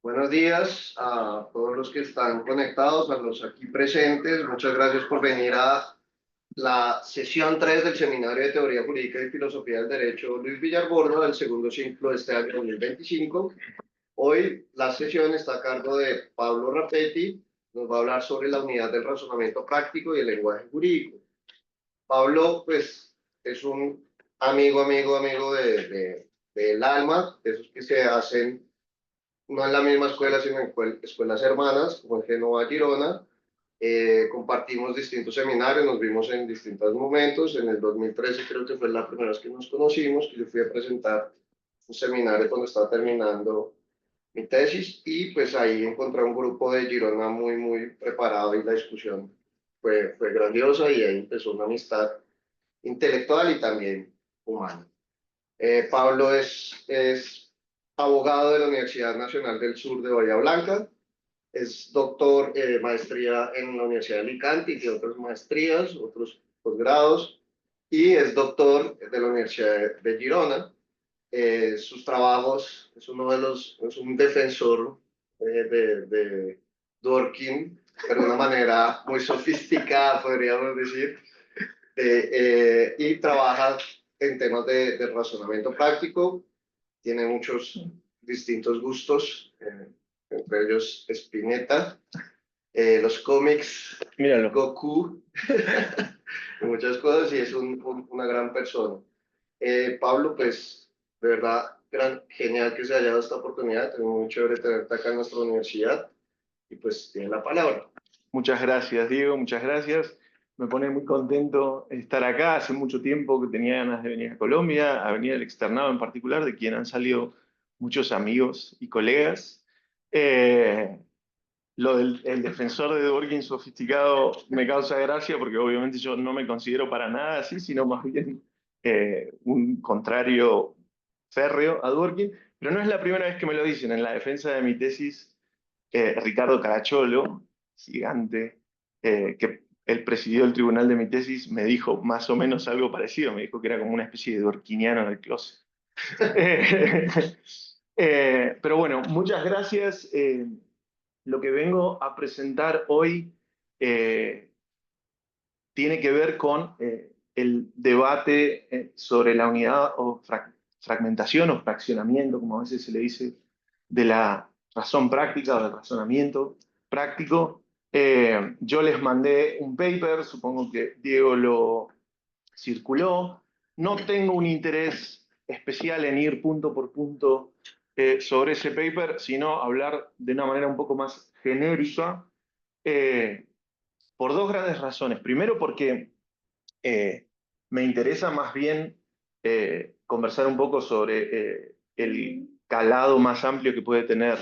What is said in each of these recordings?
Buenos días a todos los que están conectados, a los aquí presentes. Muchas gracias por venir a la sesión 3 del Seminario de Teoría Jurídica y Filosofía del Derecho Luis Villarborda del segundo ciclo de este año 2025. Hoy la sesión está a cargo de Pablo Rapetti. Nos va a hablar sobre la unidad del razonamiento práctico y el lenguaje jurídico. Pablo, pues, es un amigo del alma, de esos que se hacen no en la misma escuela, sino en escuelas hermanas, como en Génova, Girona. Compartimos distintos seminarios, nos vimos en distintos momentos. En el 2013 creo que fue la primera vez que nos conocimos, que yo fui a presentar un seminario cuando estaba terminando mi tesis y pues ahí encontré un grupo de Girona muy preparado y la discusión fue grandiosa y ahí empezó una amistad intelectual y también humana. Pablo es abogado de la Universidad Nacional del Sur de Bahía Blanca, es doctor, maestría en la Universidad de Alicante y otras maestrías, otros posgrados, y es doctor de la Universidad de Girona. Sus trabajos, es un defensor de Dworkin, pero de una manera muy sofisticada, podríamos decir, y trabaja en temas de razonamiento práctico, tiene muchos distintos gustos, entre ellos Spinetta, los cómics, Míralo. Goku, muchas cosas, y es una gran persona. Pablo, pues, de verdad, genial que se haya dado esta oportunidad, es muy chévere tenerte acá en nuestra universidad, y pues tiene la palabra. Muchas gracias, Diego, muchas gracias. Me pone muy contento estar acá. Hace mucho tiempo que tenía ganas de venir a Colombia, a venir al externado en particular, de quien han salido muchos amigos y colegas. Eh, lo del el defensor de Dworkin sofisticado me causa gracia porque obviamente yo no me considero para nada así, sino más bien un contrario férreo a Dworkin. Pero no es la primera vez que me lo dicen. En la defensa de mi tesis, Ricardo Caracciolo, gigante, que él presidió el tribunal de mi tesis, me dijo más o menos algo parecido. Me dijo que era como una especie de dworkiniano del closet. Eh, pero bueno, muchas gracias. Lo que vengo a presentar hoy eh, tiene que ver con el debate sobre la unidad o fragmentación o fraccionamiento, como a veces se le dice, de la razón práctica o del razonamiento práctico. Yo les mandé un paper, supongo que Diego lo circuló. No tengo un interés especial en ir punto por punto sobre ese paper, sino hablar de una manera un poco más genérica, eh, por dos grandes razones. Primero, porque me interesa más bien conversar un poco sobre el calado más amplio que puede tener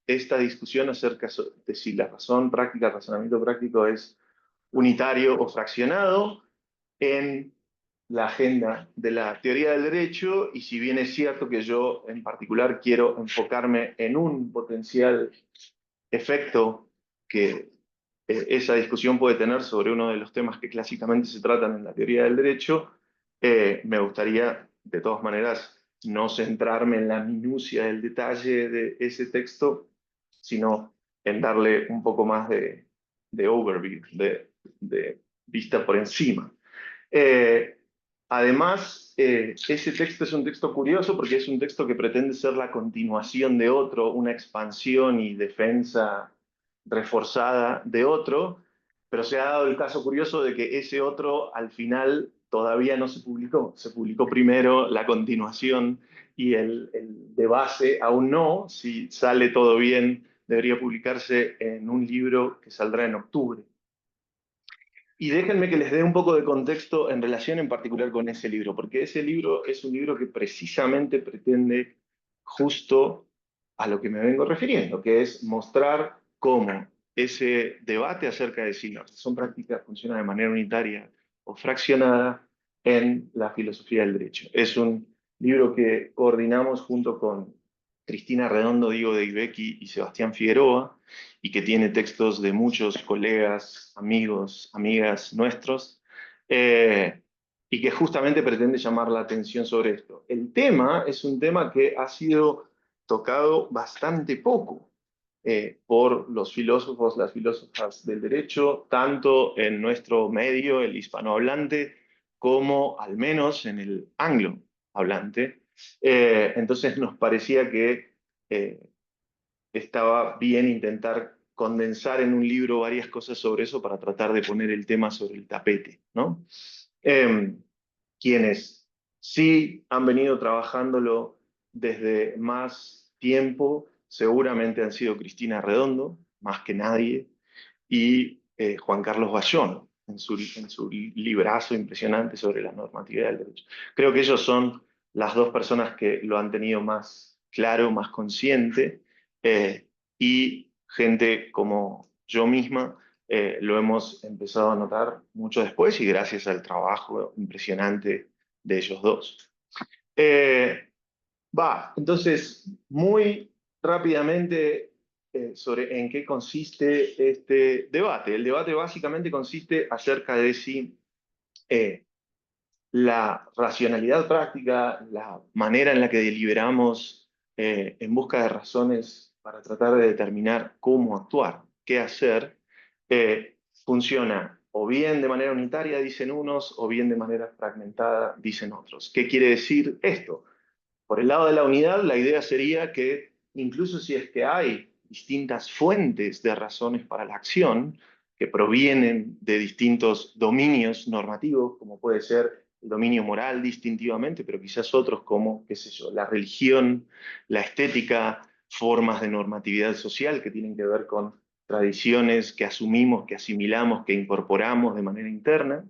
esta discusión acerca de si la razón práctica, el razonamiento práctico es unitario o fraccionado en la agenda de la teoría del derecho, y si bien es cierto que yo en particular quiero enfocarme en un potencial efecto que esa discusión puede tener sobre uno de los temas que clásicamente se tratan en la teoría del derecho, me gustaría de todas maneras no centrarme en la minucia del detalle de ese texto, sino en darle un poco más de overview, de vista por encima. Eh, Además, ese texto es un texto curioso porque es un texto que pretende ser la continuación de otro, una expansión y defensa reforzada de otro, pero se ha dado el caso curioso de que ese otro al final todavía no se publicó. Se publicó primero la continuación y el de base aún no. Si sale todo bien, debería publicarse en un libro que saldrá en octubre. Y déjenme que les dé un poco de contexto en relación en particular con ese libro, porque ese libro es un libro que precisamente pretende justo a lo que me vengo refiriendo, que es mostrar cómo ese debate acerca de si la razón práctica funciona de manera unitaria o fraccionada en la filosofía del derecho. Es un libro que coordinamos junto con Cristina Redondo, Diego de Ibecki y Sebastián Figueroa, y que tiene textos de muchos colegas, amigos, amigas nuestros. Eh, y que justamente pretende llamar la atención sobre esto. El tema es un tema que ha sido tocado bastante poco por los filósofos, las filósofas del derecho, tanto en nuestro medio, el hispanohablante, como al menos en el anglohablante. Entonces nos parecía que estaba bien intentar condensar en un libro varias cosas sobre eso para tratar de poner el tema sobre el tapete, ¿no? Quienes sí han venido trabajándolo desde más tiempo, seguramente han sido Cristina Redondo, más que nadie, y Juan Carlos Bayón, en su librazo impresionante sobre la normatividad del derecho. Creo que ellos son las dos personas que lo han tenido más claro, más consciente, y gente como yo misma lo hemos empezado a notar mucho después y gracias al trabajo impresionante de ellos dos. Entonces, muy rápidamente sobre en qué consiste este debate. El debate básicamente consiste acerca de si la racionalidad práctica, la manera en la que deliberamos en busca de razones para tratar de determinar cómo actuar, qué hacer, funciona o bien de manera unitaria, dicen unos, o bien de manera fragmentada, dicen otros. ¿Qué quiere decir esto? Por el lado de la unidad, la idea sería que incluso si es que hay distintas fuentes de razones para la acción, que provienen de distintos dominios normativos, como puede ser el dominio moral distintivamente, pero quizás otros como, qué sé yo, la religión, la estética, formas de normatividad social que tienen que ver con tradiciones que asumimos, que asimilamos, que incorporamos de manera interna,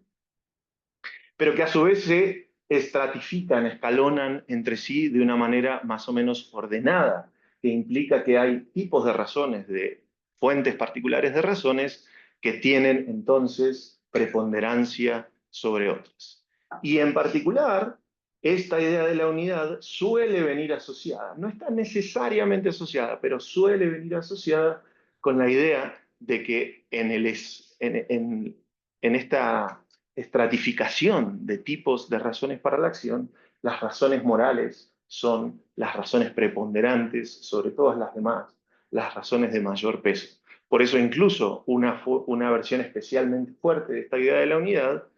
pero que a su vez se estratifican, escalonan entre sí de una manera más o menos ordenada, que implica que hay tipos de razones, de fuentes particulares de razones, que tienen entonces preponderancia sobre otras. Y en particular, esta idea de la unidad suele venir asociada, no está necesariamente asociada, pero suele venir asociada con la idea de que en esta estratificación de tipos de razones para la acción, las razones morales son las razones preponderantes sobre todas las demás, las razones de mayor peso. Por eso incluso una versión especialmente fuerte de esta idea de la unidad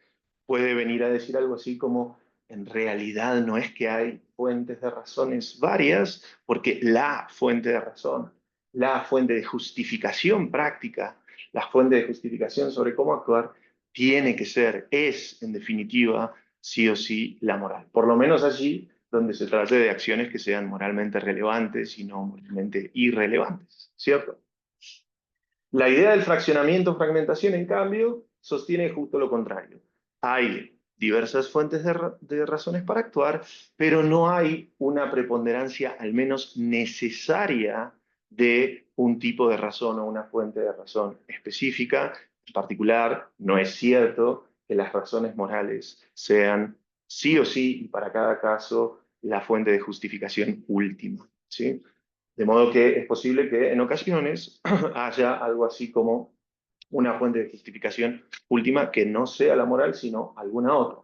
puede venir a decir algo así como, en realidad no es que hay fuentes de razones varias, porque la fuente de razón, la fuente de justificación práctica, la fuente de justificación sobre cómo actuar, tiene que ser, es en definitiva, sí o sí la moral. Por lo menos allí donde se trate de acciones que sean moralmente relevantes y no moralmente irrelevantes, ¿cierto? La idea del fraccionamiento o fragmentación, en cambio, sostiene justo lo contrario. Hay diversas fuentes de razones para actuar, pero no hay una preponderancia, al menos necesaria, de un tipo de razón o una fuente de razón específica. En particular, no es cierto que las razones morales sean sí o sí, y para cada caso, la fuente de justificación última, ¿sí? De modo que es posible que en ocasiones haya algo así como una fuente de justificación última que no sea la moral, sino alguna otra.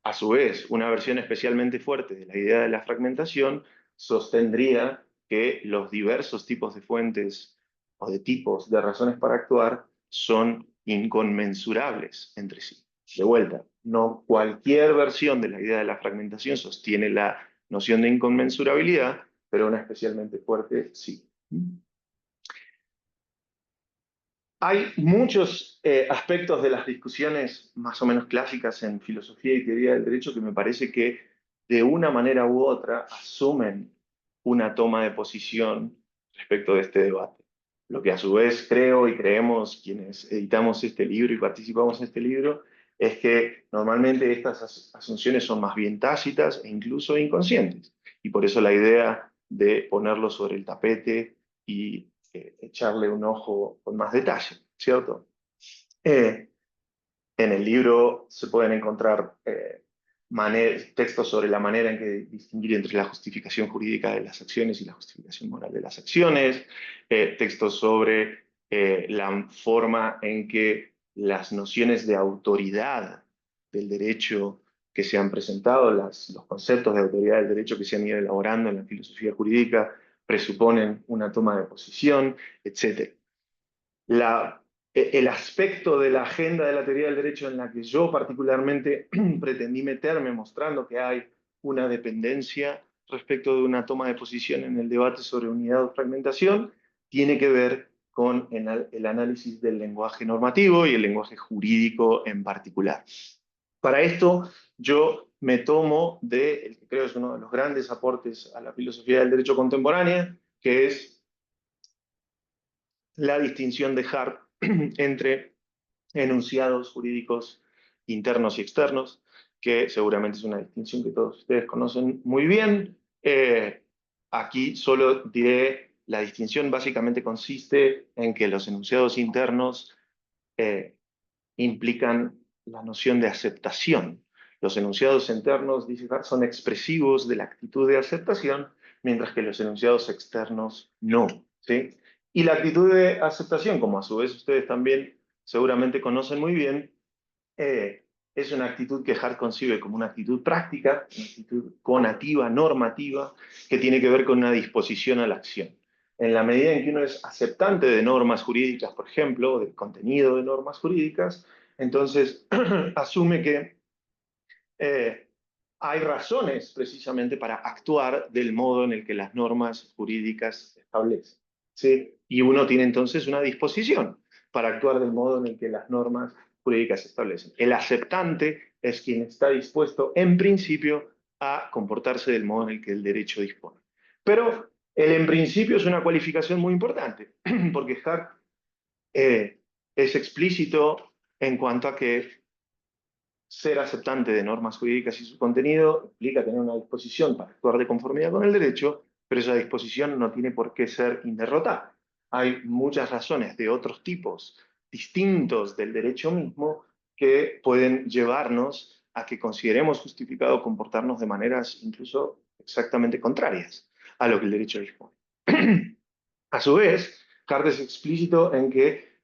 A su vez, una versión especialmente fuerte de la idea de la fragmentación sostendría que los diversos tipos de fuentes o de tipos de razones para actuar son inconmensurables entre sí. De vuelta, no cualquier versión de la idea de la fragmentación sostiene la noción de inconmensurabilidad, pero una especialmente fuerte sí. Hay muchos aspectos de las discusiones más o menos clásicas en filosofía y teoría del derecho que me parece que de una manera u otra asumen una toma de posición respecto de este debate. Lo que a su vez creo y creemos quienes editamos este libro y participamos en este libro es que normalmente estas asunciones son más bien tácitas e incluso inconscientes. Y por eso la idea de ponerlo sobre el tapete y echarle un ojo con más detalle, ¿cierto? En el libro se pueden encontrar textos sobre la manera en que distinguir entre la justificación jurídica de las acciones y la justificación moral de las acciones, textos sobre la forma en que las nociones de autoridad del derecho que se han presentado, los conceptos de autoridad del derecho que se han ido elaborando en la filosofía jurídica presuponen una toma de posición, etc. El aspecto de la agenda de la teoría del derecho en la que yo particularmente pretendí meterme, mostrando que hay una dependencia respecto de una toma de posición en el debate sobre unidad o fragmentación, tiene que ver con el análisis del lenguaje normativo y el lenguaje jurídico en particular. Para esto, yo me tomo de el que creo es uno de los grandes aportes a la filosofía del derecho contemporánea, que es la distinción de Hart entre enunciados jurídicos internos y externos, que seguramente es una distinción que todos ustedes conocen muy bien. Aquí solo diré, la distinción básicamente consiste en que los enunciados internos eh, implican la noción de aceptación. Los enunciados internos, dice Hart, son expresivos de la actitud de aceptación, mientras que los enunciados externos no, ¿sí? Y la actitud de aceptación, como a su vez ustedes también seguramente conocen muy bien, es una actitud que Hart concibe como una actitud práctica, una actitud conativa, normativa, que tiene que ver con una disposición a la acción. En la medida en que uno es aceptante de normas jurídicas, por ejemplo, del contenido de normas jurídicas, entonces asume que hay razones precisamente para actuar del modo en el que las normas jurídicas se establecen, ¿sí? Y uno tiene entonces una disposición para actuar del modo en el que las normas jurídicas se establecen. El aceptante es quien está dispuesto, en principio, a comportarse del modo en el que el derecho dispone. Pero el en principio es una cualificación muy importante, porque Hart es explícito en cuanto a que ser aceptante de normas jurídicas y su contenido implica tener una disposición para actuar de conformidad con el derecho, pero esa disposición no tiene por qué ser inderrotable. Hay muchas razones de otros tipos distintos del derecho mismo que pueden llevarnos a que consideremos justificado comportarnos de maneras incluso exactamente contrarias a lo que el derecho dispone. A su vez, Hart es explícito en que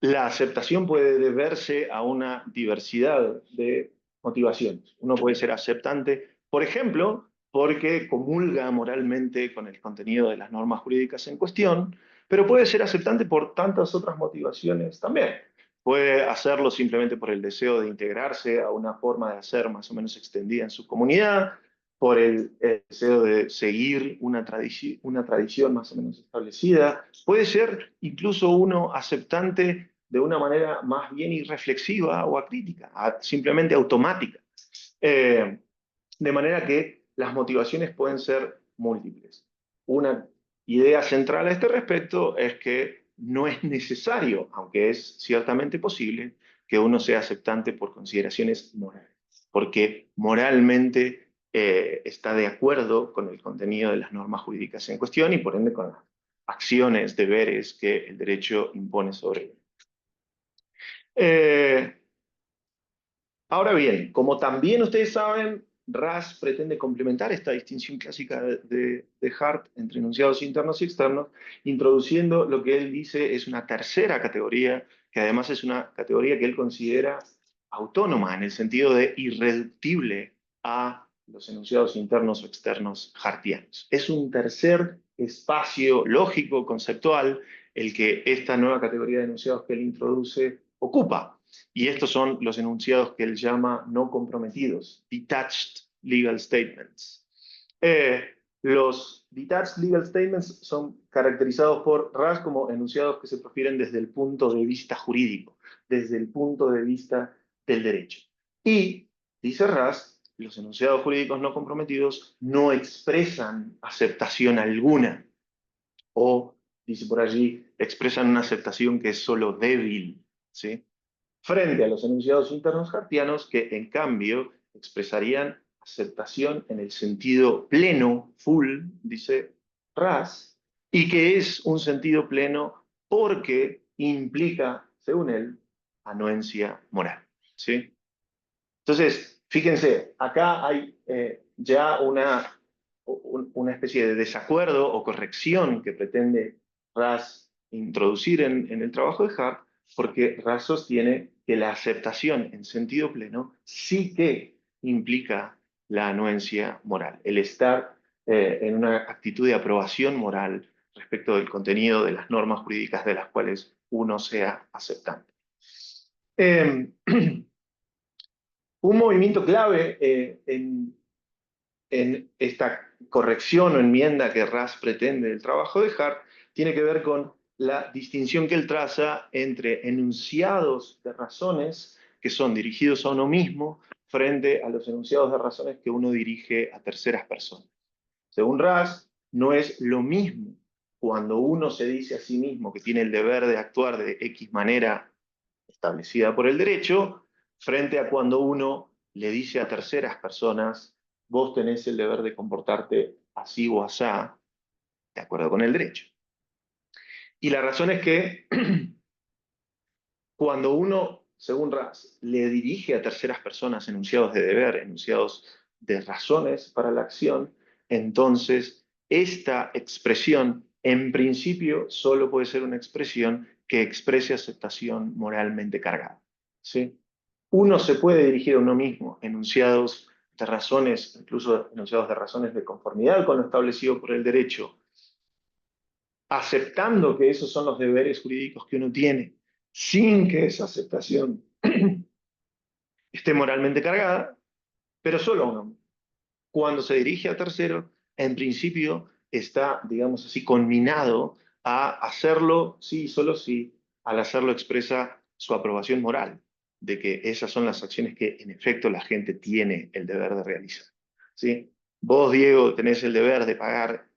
la aceptación puede deberse a una diversidad de motivaciones. Uno puede ser aceptante, por ejemplo, porque comulga moralmente con el contenido de las normas jurídicas en cuestión, pero puede ser aceptante por tantas otras motivaciones también. Puede hacerlo simplemente por el deseo de integrarse a una forma de hacer más o menos extendida en su comunidad, por el deseo de seguir una tradición más o menos establecida. Puede ser incluso uno aceptante de una manera más bien irreflexiva o acrítica, simplemente automática. De manera que las motivaciones pueden ser múltiples. Una idea central a este respecto es que no es necesario, aunque es ciertamente posible, que uno sea aceptante por consideraciones morales, porque moralmente está de acuerdo con el contenido de las normas jurídicas en cuestión y por ende con las acciones, deberes que el derecho impone sobre él. Ahora bien, como también ustedes saben, Ras pretende complementar esta distinción clásica de Hart entre enunciados internos y externos, introduciendo lo que él dice es una tercera categoría, que además es una categoría que él considera autónoma, en el sentido de irreductible a los enunciados internos o externos hartianos. Es un tercer espacio lógico, conceptual, el que esta nueva categoría de enunciados que él introduce ocupa. Y estos son los enunciados que él llama no comprometidos, detached legal statements. Los detached legal statements son caracterizados por Ras como enunciados que se profieren desde el punto de vista jurídico, desde el punto de vista del derecho. Y, dice Ras, los enunciados jurídicos no comprometidos no expresan aceptación alguna, o, dice por allí, expresan una aceptación que es solo débil, ¿sí? Frente a los enunciados internos hartianos que, en cambio, expresarían aceptación en el sentido pleno, full, dice Ras, y que es un sentido pleno porque implica, según él, anuencia moral, ¿sí? Entonces, fíjense, acá hay ya una especie de desacuerdo o corrección que pretende Ras introducir en el trabajo de Hart, porque Ras sostiene que la aceptación en sentido pleno sí que implica la anuencia moral, el estar en una actitud de aprobación moral respecto del contenido de las normas jurídicas de las cuales uno sea aceptante. Un movimiento clave en esta corrección o enmienda que Ras pretende del trabajo de Hart tiene que ver con la distinción que él traza entre enunciados de razones que son dirigidos a uno mismo frente a los enunciados de razones que uno dirige a terceras personas. Según Ras, no es lo mismo cuando uno se dice a sí mismo que tiene el deber de actuar de X manera establecida por el derecho, frente a cuando uno le dice a terceras personas, vos tenés el deber de comportarte así o asá, de acuerdo con el derecho. Y la razón es que cuando uno, según Ras, le dirige a terceras personas enunciados de deber, enunciados de razones para la acción, entonces esta expresión, en principio, solo puede ser una expresión que exprese aceptación moralmente cargada. ¿Sí? Uno se puede dirigir a uno mismo enunciados de razones, incluso enunciados de razones de conformidad con lo establecido por el derecho, aceptando que esos son los deberes jurídicos que uno tiene, sin que esa aceptación esté moralmente cargada, pero solo a uno mismo. Cuando se dirige a terceros, en principio está, digamos así, conminado a hacerlo sí y solo sí, al hacerlo expresa su aprobación moral de que esas son las acciones que en efecto la gente tiene el deber de realizar. ¿Sí? Vos, Diego, tenés el deber de pagar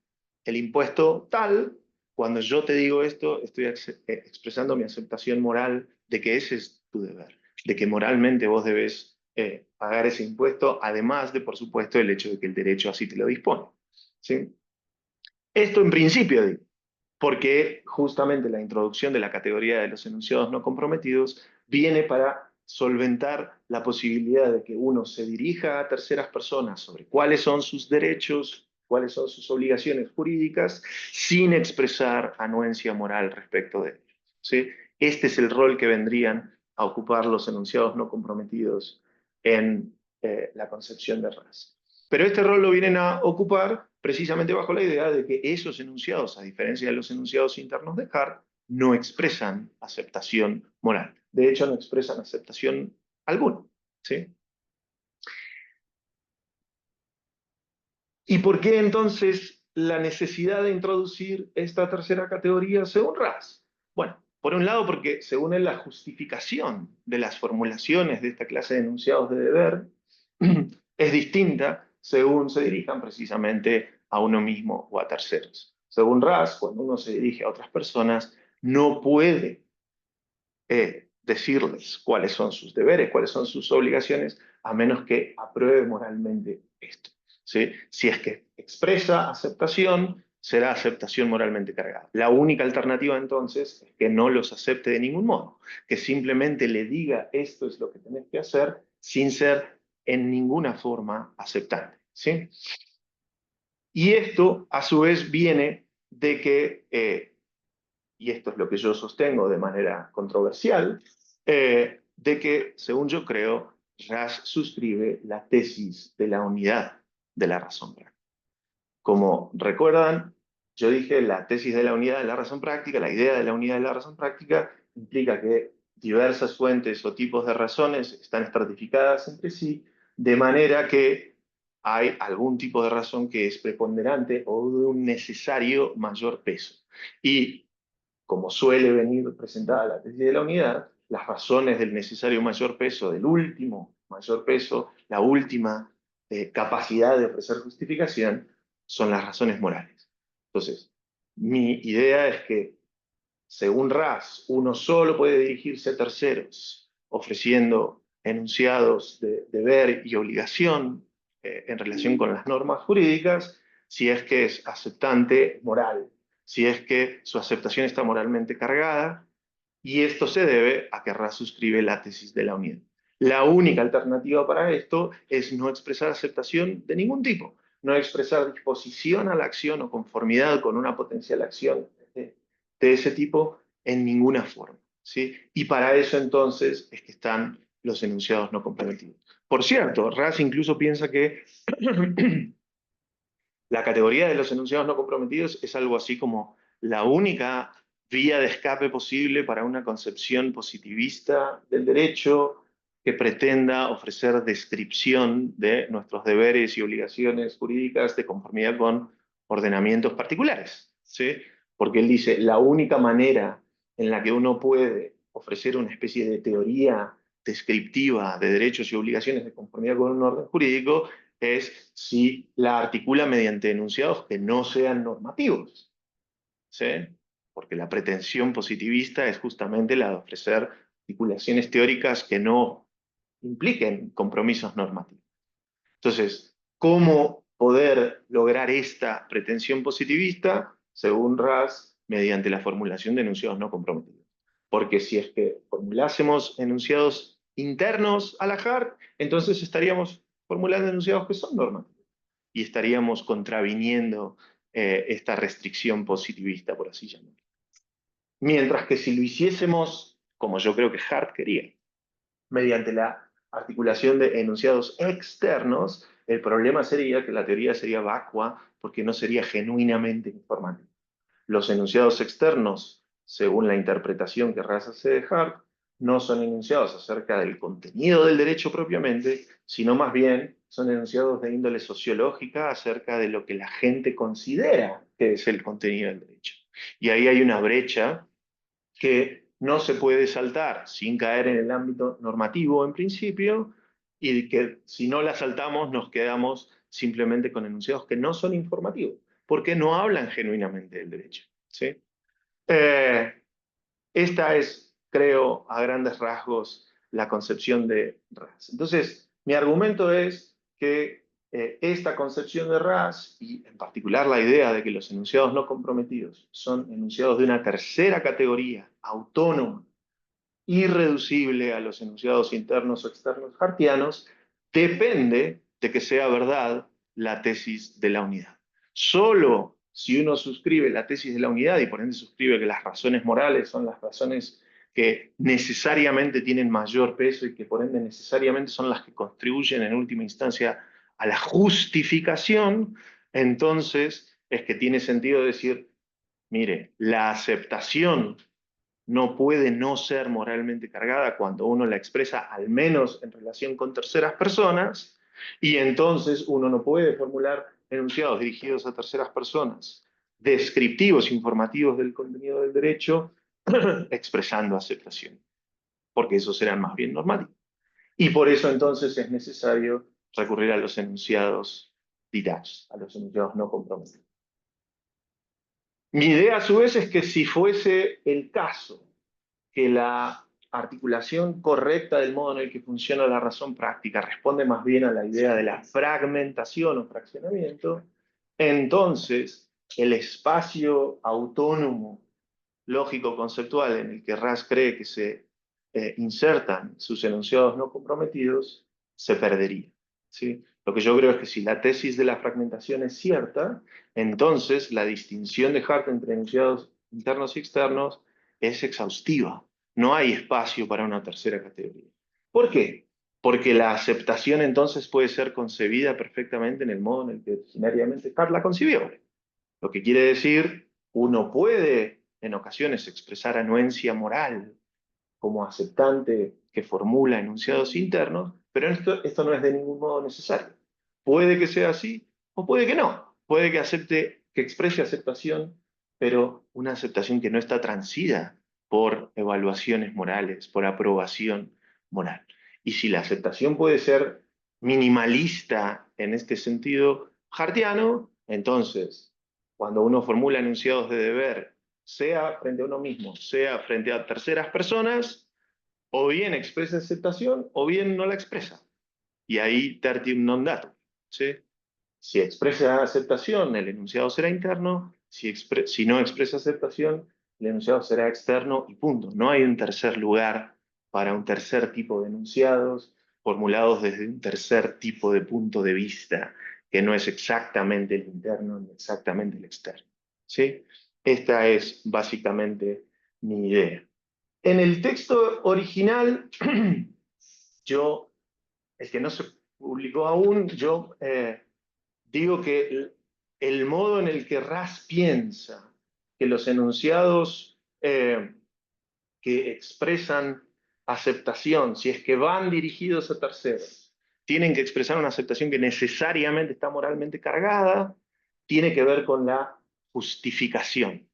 el impuesto tal. Cuando yo te digo esto, estoy expresando mi aceptación moral de que ese es tu deber, de que moralmente vos debes pagar ese impuesto, además de, por supuesto, el hecho de que el derecho así te lo dispone. ¿Sí? Esto en principio, digo, porque justamente la introducción de la categoría de los enunciados no comprometidos viene para solventar la posibilidad de que uno se dirija a terceras personas sobre cuáles son sus derechos, cuáles son sus obligaciones jurídicas, sin expresar anuencia moral respecto de ellos. ¿Sí? Este es el rol que vendrían a ocupar los enunciados no comprometidos en la concepción de Ras. Pero este rol lo vienen a ocupar precisamente bajo la idea de que esos enunciados, a diferencia de los enunciados internos de Hart, no expresan aceptación moral. De hecho, no expresan aceptación alguna. ¿Sí? ¿Y por qué entonces la necesidad de introducir esta tercera categoría según Ras? Bueno, por un lado porque según él la justificación de las formulaciones de esta clase de enunciados de deber es distinta según se dirijan precisamente a uno mismo o a terceros. Según Ras, cuando uno se dirige a otras personas, no puede decirles cuáles son sus deberes, cuáles son sus obligaciones, a menos que apruebe moralmente esto. ¿Sí? Si es que expresa aceptación, será aceptación moralmente cargada. La única alternativa entonces es que no los acepte de ningún modo, que simplemente le diga esto es lo que tenés que hacer sin ser en ninguna forma aceptante. ¿Sí? Y esto a su vez viene de que y esto es lo que yo sostengo de manera controversial, de que, según yo creo, Ras suscribe la tesis de la unidad de la razón práctica. Como recuerdan, yo dije la tesis de la unidad de la razón práctica, la idea de la unidad de la razón práctica implica que diversas fuentes o tipos de razones están estratificadas entre sí, de manera que hay algún tipo de razón que es preponderante o de un necesario mayor peso. Y como suele venir presentada la tesis de la unidad, las razones del necesario mayor peso, del último mayor peso, la última capacidad de ofrecer justificación, son las razones morales. Entonces, mi idea es que, según Ras, uno solo puede dirigirse a terceros ofreciendo enunciados de deber y obligación en relación con las normas jurídicas, si es que es aceptante moral, si es que su aceptación está moralmente cargada, y esto se debe a que Ras suscribe la tesis de la unidad. La única alternativa para esto es no expresar aceptación de ningún tipo, no expresar disposición a la acción o conformidad con una potencial acción de ese tipo en ninguna forma. ¿sí? Y para eso entonces es que están los enunciados no comprometidos. Por cierto, Raz incluso piensa que la categoría de los enunciados no comprometidos es algo así como la única vía de escape posible para una concepción positivista del derecho que pretenda ofrecer descripción de nuestros deberes y obligaciones jurídicas de conformidad con ordenamientos particulares, ¿sí? Porque él dice, la única manera en la que uno puede ofrecer una especie de teoría descriptiva de derechos y obligaciones de conformidad con un orden jurídico es si la articula mediante enunciados que no sean normativos, ¿sí? Porque la pretensión positivista es justamente la de ofrecer articulaciones teóricas que no impliquen compromisos normativos. Entonces, ¿cómo poder lograr esta pretensión positivista? Según Raz, mediante la formulación de enunciados no comprometidos. Porque si es que formulásemos enunciados internos a la JAR, entonces estaríamos formulando enunciados que son normativos y estaríamos contraviniendo esta restricción positivista, por así llamarlo. Mientras que si lo hiciésemos, como yo creo que Hart quería, mediante la articulación de enunciados externos, el problema sería que la teoría sería vacua porque no sería genuinamente informativa. Los enunciados externos, según la interpretación que Raz hace de Hart, no son enunciados acerca del contenido del derecho propiamente, sino más bien son enunciados de índole sociológica acerca de lo que la gente considera que es el contenido del derecho. Y ahí hay una brecha que no se puede saltar sin caer en el ámbito normativo en principio, y que si no la saltamos nos quedamos simplemente con enunciados que no son informativos, porque no hablan genuinamente del derecho, ¿sí? Eh, Esta es, creo, a grandes rasgos, la concepción de Raz. Entonces, mi argumento es que esta concepción de Raz, y en particular la idea de que los enunciados no comprometidos son enunciados de una tercera categoría, autónoma, irreducible a los enunciados internos o externos hartianos, depende de que sea verdad la tesis de la unidad. Solo si uno suscribe la tesis de la unidad y por ende suscribe que las razones morales son las razones que necesariamente tienen mayor peso y que por ende necesariamente son las que contribuyen en última instancia a la justificación, entonces es que tiene sentido decir, mire, la aceptación no puede no ser moralmente cargada cuando uno la expresa al menos en relación con terceras personas, y entonces uno no puede formular enunciados dirigidos a terceras personas, descriptivos, informativos del contenido del derecho, expresando aceptación, porque eso será más bien normativo. Y por eso entonces es necesario recurrir a los enunciados detached, a los enunciados no comprometidos. Mi idea a su vez es que si fuese el caso que la articulación correcta del modo en el que funciona la razón práctica responde más bien a la idea de la fragmentación o fraccionamiento, entonces el espacio autónomo lógico-conceptual en el que Raz cree que se insertan sus enunciados no comprometidos se perdería, ¿sí? Lo que yo creo es que si la tesis de la fragmentación es cierta, entonces la distinción de Hart entre enunciados internos y externos es exhaustiva. No hay espacio para una tercera categoría. ¿Por qué? Porque la aceptación entonces puede ser concebida perfectamente en el modo en el que originariamente Hart la concibió. Lo que quiere decir, uno puede en ocasiones expresar anuencia moral como aceptante que formula enunciados internos, pero esto no es de ningún modo necesario. Puede que sea así o puede que no. Puede que acepte, que exprese aceptación, pero una aceptación que no está transida por evaluaciones morales, por aprobación moral. Y si la aceptación puede ser minimalista en este sentido hartiano, entonces, cuando uno formula enunciados de deber, sea frente a uno mismo, sea frente a terceras personas, o bien expresa aceptación o bien no la expresa. Y ahí tertium non datur, ¿sí? Si expresa aceptación, el enunciado será interno; si no expresa aceptación, el enunciado será externo y punto. No hay un tercer lugar para un tercer tipo de enunciados formulados desde un tercer tipo de punto de vista, que no es exactamente el interno ni exactamente el externo, ¿sí? Esta es básicamente mi idea. En el texto original, yo, el que no se publicó aún, yo digo que el modo en el que Ras piensa que los enunciados que expresan aceptación, si es que van dirigidos a terceros, tienen que expresar una aceptación que necesariamente está moralmente cargada, tiene que ver con la justificación.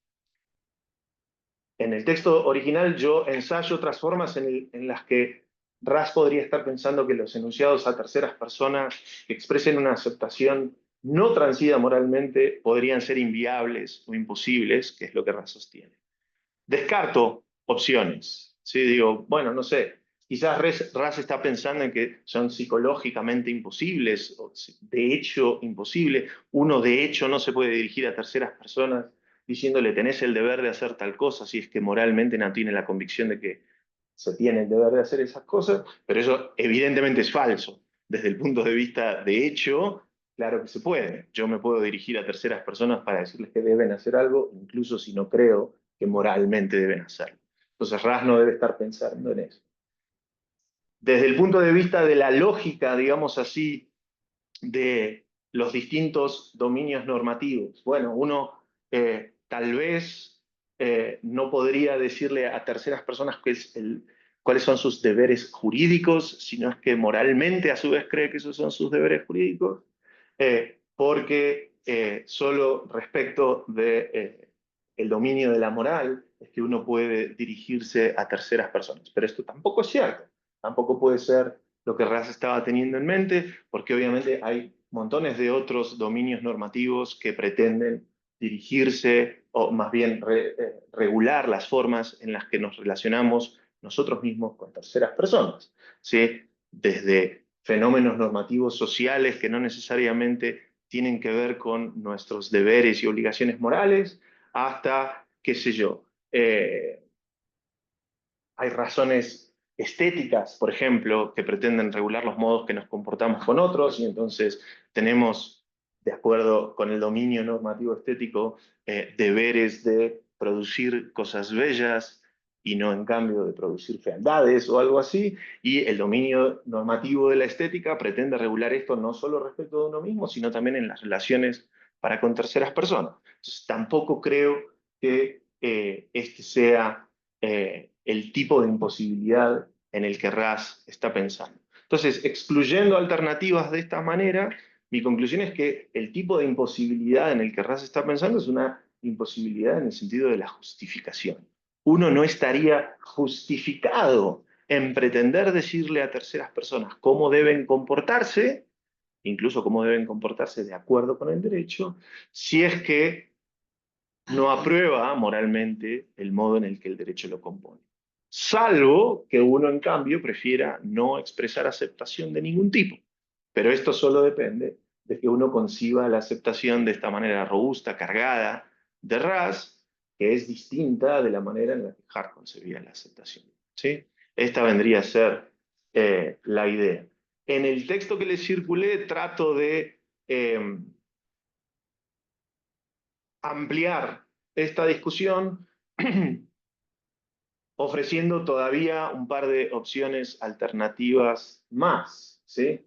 En el texto original yo ensayo otras formas en las que Ras podría estar pensando que los enunciados a terceras personas que expresen una aceptación no transida moralmente podrían ser inviables o imposibles, que es lo que Ras sostiene. Descarto opciones. ¿Sí? Digo, bueno, no sé, quizás Ras está pensando en que son psicológicamente imposibles, o de hecho imposible. Uno de hecho no se puede dirigir a terceras personas diciéndole tenés el deber de hacer tal cosa, si es que moralmente no tiene la convicción de que se tiene el deber de hacer esas cosas, pero eso evidentemente es falso. Desde el punto de vista de hecho, claro que se puede. Yo me puedo dirigir a terceras personas para decirles que deben hacer algo, incluso si no creo que moralmente deben hacerlo. Entonces Ras no debe estar pensando en eso. Desde el punto de vista de la lógica, digamos así, de los distintos dominios normativos, bueno, uno tal vez no podría decirle a terceras personas cuáles son sus deberes jurídicos, sino es que moralmente a su vez cree que esos son sus deberes jurídicos, porque solo respecto de, el dominio de la moral es que uno puede dirigirse a terceras personas. Pero esto tampoco es cierto, tampoco puede ser lo que Ras estaba teniendo en mente, porque obviamente hay montones de otros dominios normativos que pretenden dirigirse o más bien regular las formas en las que nos relacionamos nosotros mismos con terceras personas, ¿sí? Desde fenómenos normativos sociales que no necesariamente tienen que ver con nuestros deberes y obligaciones morales, hasta, qué sé yo, hay razones estéticas, por ejemplo, que pretenden regular los modos que nos comportamos con otros, y entonces tenemos, de acuerdo con el dominio normativo estético, deberes de producir cosas bellas y no en cambio de producir fealdades o algo así, y el dominio normativo de la estética pretende regular esto no solo respecto de uno mismo, sino también en las relaciones para con terceras personas. Entonces, tampoco creo que este sea el tipo de imposibilidad en el que Ras está pensando. Entonces, excluyendo alternativas de esta manera, mi conclusión es que el tipo de imposibilidad en el que Ras está pensando es una imposibilidad en el sentido de la justificación. Uno no estaría justificado en pretender decirle a terceras personas cómo deben comportarse, incluso cómo deben comportarse de acuerdo con el derecho, si es que no aprueba moralmente el modo en el que el derecho lo compone. Salvo que uno, en cambio, prefiera no expresar aceptación de ningún tipo. Pero esto solo depende de que uno conciba la aceptación de esta manera robusta, cargada de Ras, que es distinta de la manera en la que Hart concebía la aceptación. ¿Sí? Esta vendría a ser la idea. En el texto que les circulé trato de ampliar esta discusión ofreciendo todavía un par de opciones alternativas más, ¿sí?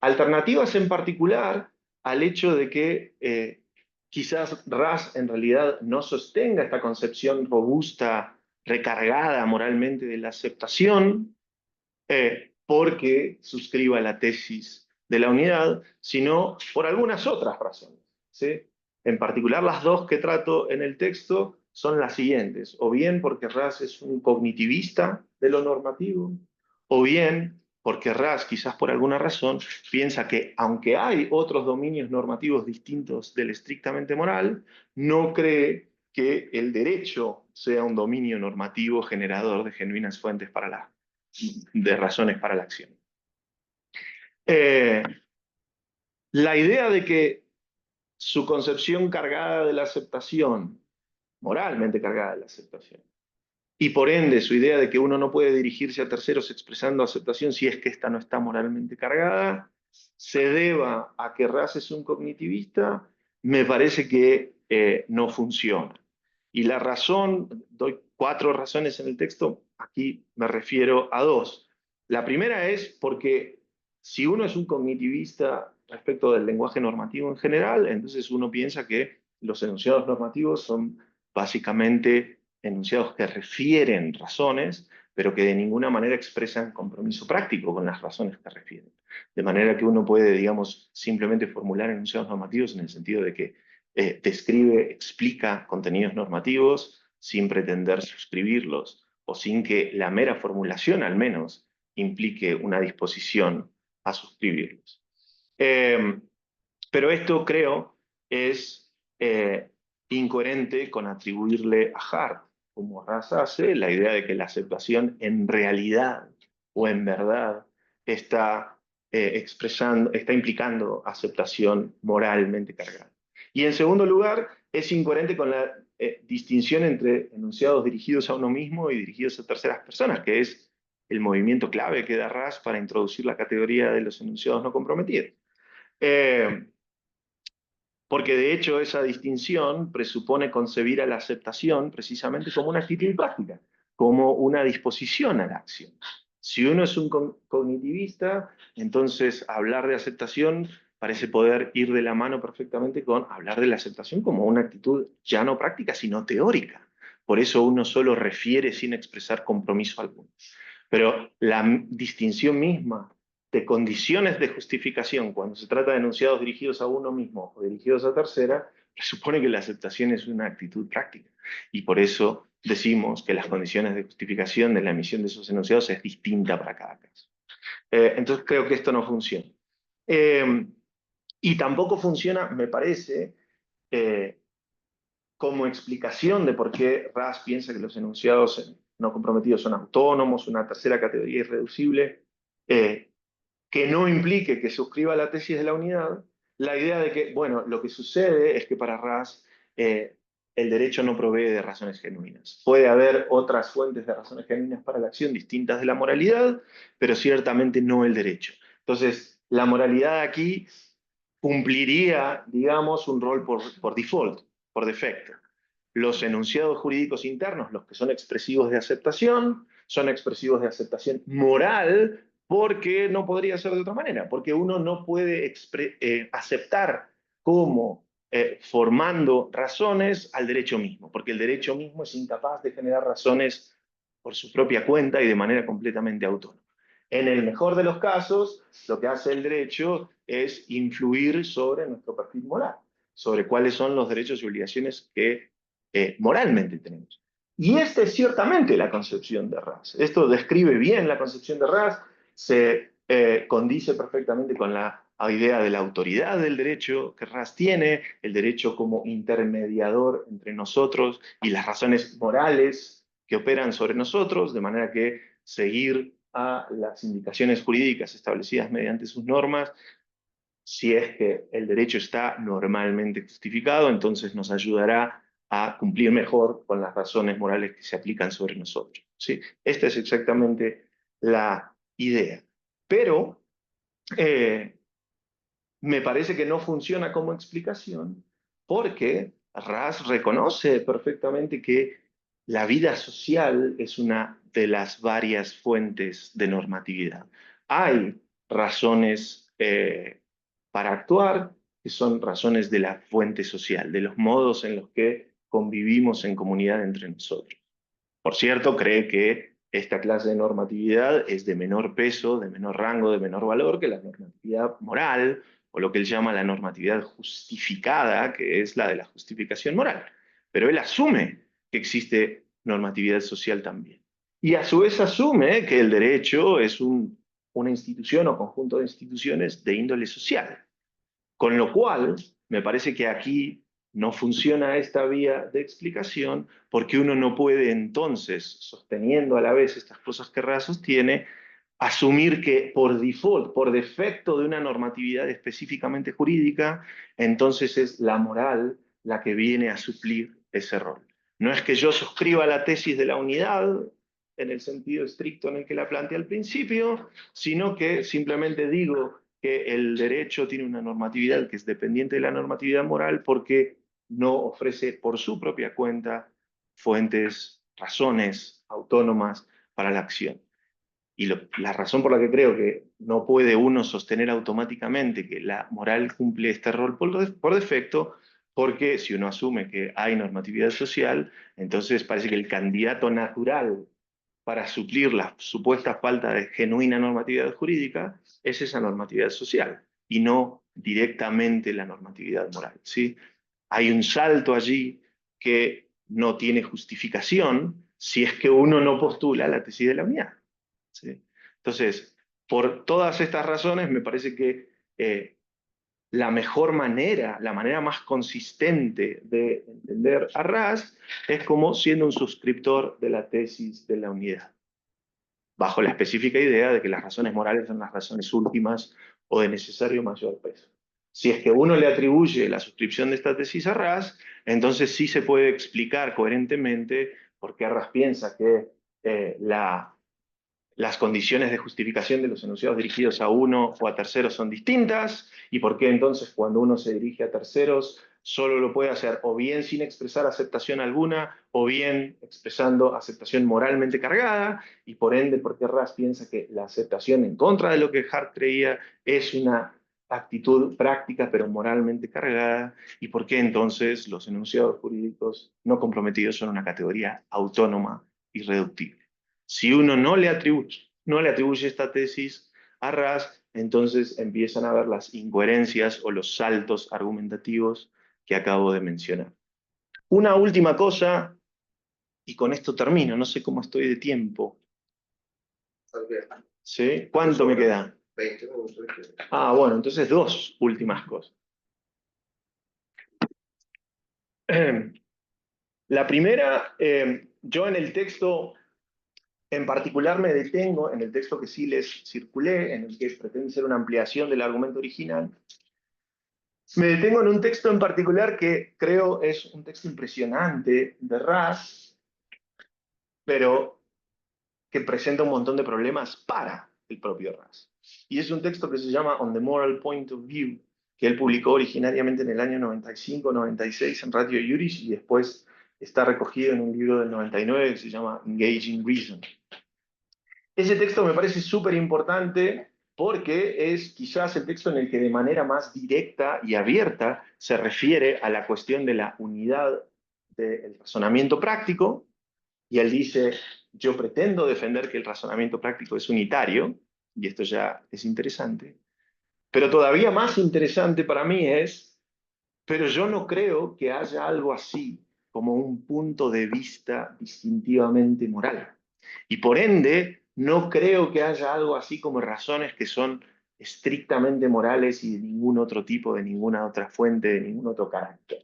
Alternativas en particular al hecho de que quizás Ras en realidad no sostenga esta concepción robusta, recargada moralmente de la aceptación, porque suscriba la tesis de la unidad, sino por algunas otras razones, ¿sí? En particular, las dos que trato en el texto son las siguientes: o bien porque Ras es un cognitivista de lo normativo, o bien porque Ras, quizás por alguna razón, piensa que aunque hay otros dominios normativos distintos del estrictamente moral, no cree que el derecho sea un dominio normativo generador de genuinas fuentes de razones para la acción. Eh, la idea de que su concepción cargada de la aceptación, moralmente cargada de la aceptación, y por ende su idea de que uno no puede dirigirse a terceros expresando aceptación si es que ésta no está moralmente cargada, se deba a que Ras es un cognitivista, me parece que no funciona. Y la razón, doy 4 razones en el texto, aquí me refiero a 2. La primera es porque si uno es un cognitivista respecto del lenguaje normativo en general, entonces uno piensa que los enunciados normativos son básicamente enunciados que refieren razones, pero que de ninguna manera expresan compromiso práctico con las razones que refieren. De manera que uno puede, digamos, simplemente formular enunciados normativos en el sentido de que describe, explica contenidos normativos sin pretender suscribirlos o sin que la mera formulación al menos implique una disposición a suscribirlos. Pero esto creo es incoherente con atribuirle a Hart, como Raz hace, la idea de que la aceptación en realidad o en verdad está está implicando aceptación moralmente cargada. Y en segundo lugar, es incoherente con la distinción entre enunciados dirigidos a uno mismo y dirigidos a terceras personas, que es el movimiento clave que da Raz para introducir la categoría de los enunciados no comprometidos. Porque de hecho esa distinción presupone concebir a la aceptación precisamente como una actitud práctica, como una disposición a la acción. Si uno es un cognitivista, entonces hablar de aceptación parece poder ir de la mano perfectamente con hablar de la aceptación como una actitud ya no práctica, sino teórica. Por eso uno solo refiere sin expresar compromiso alguno. Pero la distinción misma de condiciones de justificación cuando se trata de enunciados dirigidos a uno mismo o dirigidos a tercera, presupone que la aceptación es una actitud práctica. Y por eso decimos que las condiciones de justificación de la emisión de esos enunciados es distinta para cada caso. Entonces creo que esto no funciona. Y tampoco funciona, me parece, como explicación de por qué Raz piensa que los enunciados no comprometidos son autónomos, una tercera categoría irreducible, que no implique que suscriba la tesis de la unidad, la idea de que, bueno, lo que sucede es que para Raz el derecho no provee de razones genuinas. Puede haber otras fuentes de razones genuinas para la acción distintas de la moralidad, pero ciertamente no el derecho. Entonces, la moralidad aquí cumpliría, digamos, un rol por default, por defecto. Los enunciados jurídicos internos, los que son expresivos de aceptación moral, porque no podría ser de otra manera, porque uno no puede aceptar como formando razones al derecho mismo, porque el derecho mismo es incapaz de generar razones por su propia cuenta y de manera completamente autónoma. En el mejor de los casos, lo que hace el derecho es influir sobre nuestro perfil moral, sobre cuáles son los derechos y obligaciones que moralmente tenemos. Y esta es ciertamente la concepción de Raz. Esto describe bien la concepción de Raz, se condice perfectamente con la idea de la autoridad del derecho que Raz tiene, el derecho como intermediador entre nosotros y las razones morales que operan sobre nosotros, de manera que seguir a las indicaciones jurídicas establecidas mediante sus normas, si es que el derecho está normalmente justificado, entonces nos ayudará a cumplir mejor con las razones morales que se aplican sobre nosotros. ¿Sí? Esta es exactamente la idea. Pero me parece que no funciona como explicación porque Raz reconoce perfectamente que la vida social es una de las varias fuentes de normatividad. Hay razones para actuar que son razones de la fuente social, de los modos en los que convivimos en comunidad entre nosotros. Por cierto, cree que esta clase de normatividad es de menor peso, de menor rango, de menor valor que la normatividad moral, o lo que él llama la normatividad justificada, que es la de la justificación moral. Pero él asume que existe normatividad social también. Y a su vez asume que el derecho es una institución o conjunto de instituciones de índole social. Con lo cual, me parece que aquí no funciona esta vía de explicación porque uno no puede entonces, sosteniendo a la vez estas cosas que Raz sostiene, asumir que por default, por defecto de una normatividad específicamente jurídica, entonces es la moral la que viene a suplir ese rol. No es que yo suscriba la tesis de la unidad en el sentido estricto en el que la planteé al principio, sino que simplemente digo que el derecho tiene una normatividad que es dependiente de la normatividad moral porque no ofrece por su propia cuenta fuentes, razones autónomas para la acción. Y la razón por la que creo que no puede uno sostener automáticamente que la moral cumple este rol por defecto, porque si uno asume que hay normatividad social, entonces parece que el candidato natural para suplir la supuesta falta de genuina normatividad jurídica es esa normatividad social y no directamente la normatividad moral, ¿sí? Hay un salto allí que no tiene justificación si es que uno no postula la tesis de la unidad, ¿sí? Entonces, por todas estas razones, me parece que la mejor manera, la manera más consistente de entender a Ras es como siendo un suscriptor de la tesis de la unidad, bajo la específica idea de que las razones morales son las razones últimas o de necesario mayor peso. Si es que uno le atribuye la suscripción de esta tesis a Ras, entonces sí se puede explicar coherentemente por qué Ras piensa que las condiciones de justificación de los enunciados dirigidos a uno o a terceros son distintas, y por qué entonces cuando uno se dirige a terceros solo lo puede hacer o bien sin expresar aceptación alguna, o bien expresando aceptación moralmente cargada, y por ende por qué Ras piensa que la aceptación en contra de lo que Hart creía es una actitud práctica pero moralmente cargada, y por qué entonces los enunciados jurídicos no comprometidos son una categoría autónoma y reductible. Si uno no le atribuye esta tesis a Ras, entonces empiezan a ver las incoherencias o los saltos argumentativos que acabo de mencionar. Una última cosa, y con esto termino, no sé cómo estoy de tiempo. Tal vez. ¿Sí? ¿Cuánto me queda? 20 minutos. Ah, bueno, entonces dos últimas cosas. La primera, yo en el texto en particular me detengo, en el texto que sí les circulé, en el que pretende ser una ampliación del argumento original, me detengo en un texto en particular que creo es un texto impresionante de Ras, pero que presenta un montón de problemas para el propio Ras. Y es un texto que se llama On the Moral Point of View, que él publicó originariamente en el año 95-96 en Radio Juris y después está recogido en un libro del 99 que se llama Engaging Reason. Ese texto me parece súper importante porque es quizás el texto en el que de manera más directa y abierta se refiere a la cuestión de la unidad del razonamiento práctico, y él dice, yo pretendo defender que el razonamiento práctico es unitario, y esto ya es interesante, pero todavía más interesante para mí es, pero yo no creo que haya algo así como un punto de vista distintivamente moral. Y por ende, no creo que haya algo así como razones que son estrictamente morales y de ningún otro tipo, de ninguna otra fuente, de ningún otro carácter.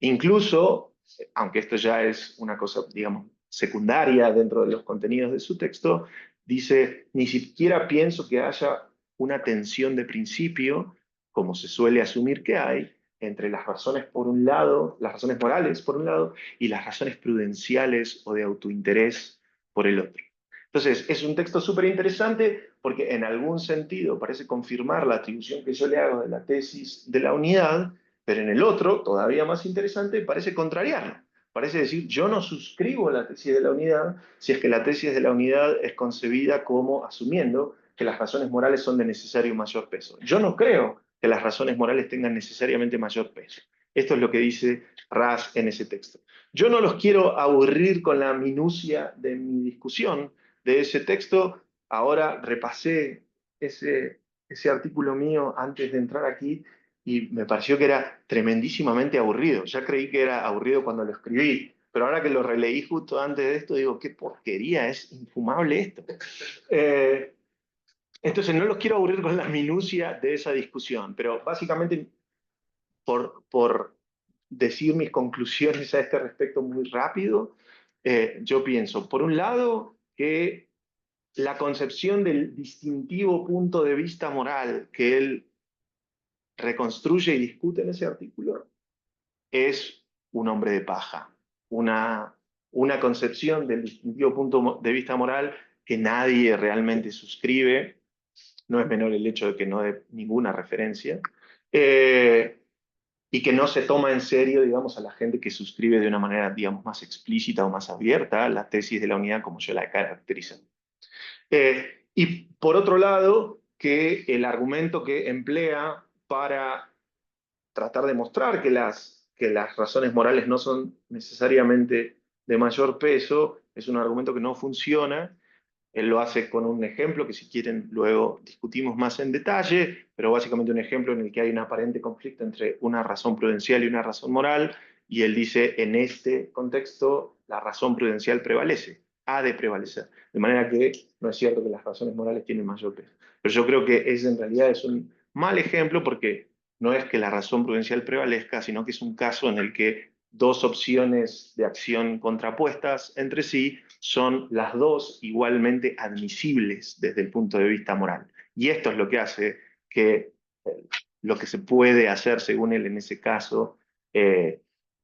Incluso, aunque esto ya es una cosa, digamos, secundaria dentro de los contenidos de su texto, dice, ni siquiera pienso que haya una tensión de principio, como se suele asumir que hay, entre las razones por un lado, las razones morales por un lado, y las razones prudenciales o de autointerés por el otro. Entonces, es un texto súper interesante porque en algún sentido parece confirmar la atribución que yo le hago de la tesis de la unidad, pero en el otro, todavía más interesante, parece contrariarlo. Parece decir, yo no suscribo la tesis de la unidad si es que la tesis de la unidad es concebida como asumiendo que las razones morales son de necesario mayor peso. Yo no creo que las razones morales tengan necesariamente mayor peso. Esto es lo que dice Ras en ese texto. Yo no los quiero aburrir con la minucia de mi discusión de ese texto. Ahora repasé ese artículo mío antes de entrar aquí y me pareció que era tremendísimamente aburrido. Ya creí que era aburrido cuando lo escribí, pero ahora que lo releí justo antes de esto, digo, qué porquería, es infumable esto. Entonces no los quiero aburrir con la minucia de esa discusión, pero básicamente por decir mis conclusiones a este respecto muy rápido, yo pienso, por un lado, que la concepción del distintivo punto de vista moral que él reconstruye y discute en ese artículo es un hombre de paja, una concepción del distintivo punto de vista moral que nadie realmente suscribe, no es menor el hecho de que no dé ninguna referencia, y que no se toma en serio, digamos, a la gente que suscribe de una manera, digamos, más explícita o más abierta la tesis de la unidad como yo la caracterizo. Y por otro lado, que el argumento que emplea para tratar de mostrar que las razones morales no son necesariamente de mayor peso es un argumento que no funciona. Él lo hace con un ejemplo que si quieren luego discutimos más en detalle, pero básicamente un ejemplo en el que hay un aparente conflicto entre una razón prudencial y una razón moral, y él dice, en este contexto, la razón prudencial prevalece, ha de prevalecer. De manera que no es cierto que las razones morales tienen mayor peso. Pero yo creo que ese en realidad es un mal ejemplo porque no es que la razón prudencial prevalezca, sino que es un caso en el que dos opciones de acción contrapuestas entre sí son las dos igualmente admisibles desde el punto de vista moral. Y esto es lo que hace que lo que se puede hacer, según él en ese caso,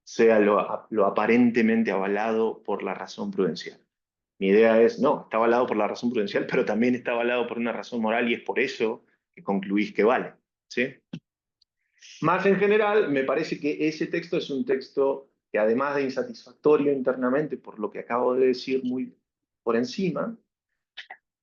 sea lo aparentemente avalado por la razón prudencial. Mi idea es, no, está avalado por la razón prudencial, pero también está avalado por una razón moral y es por eso que concluís que vale. ¿Sí? Más en general, me parece que ese texto es un texto que además de insatisfactorio internamente, por lo que acabo de decir muy por encima,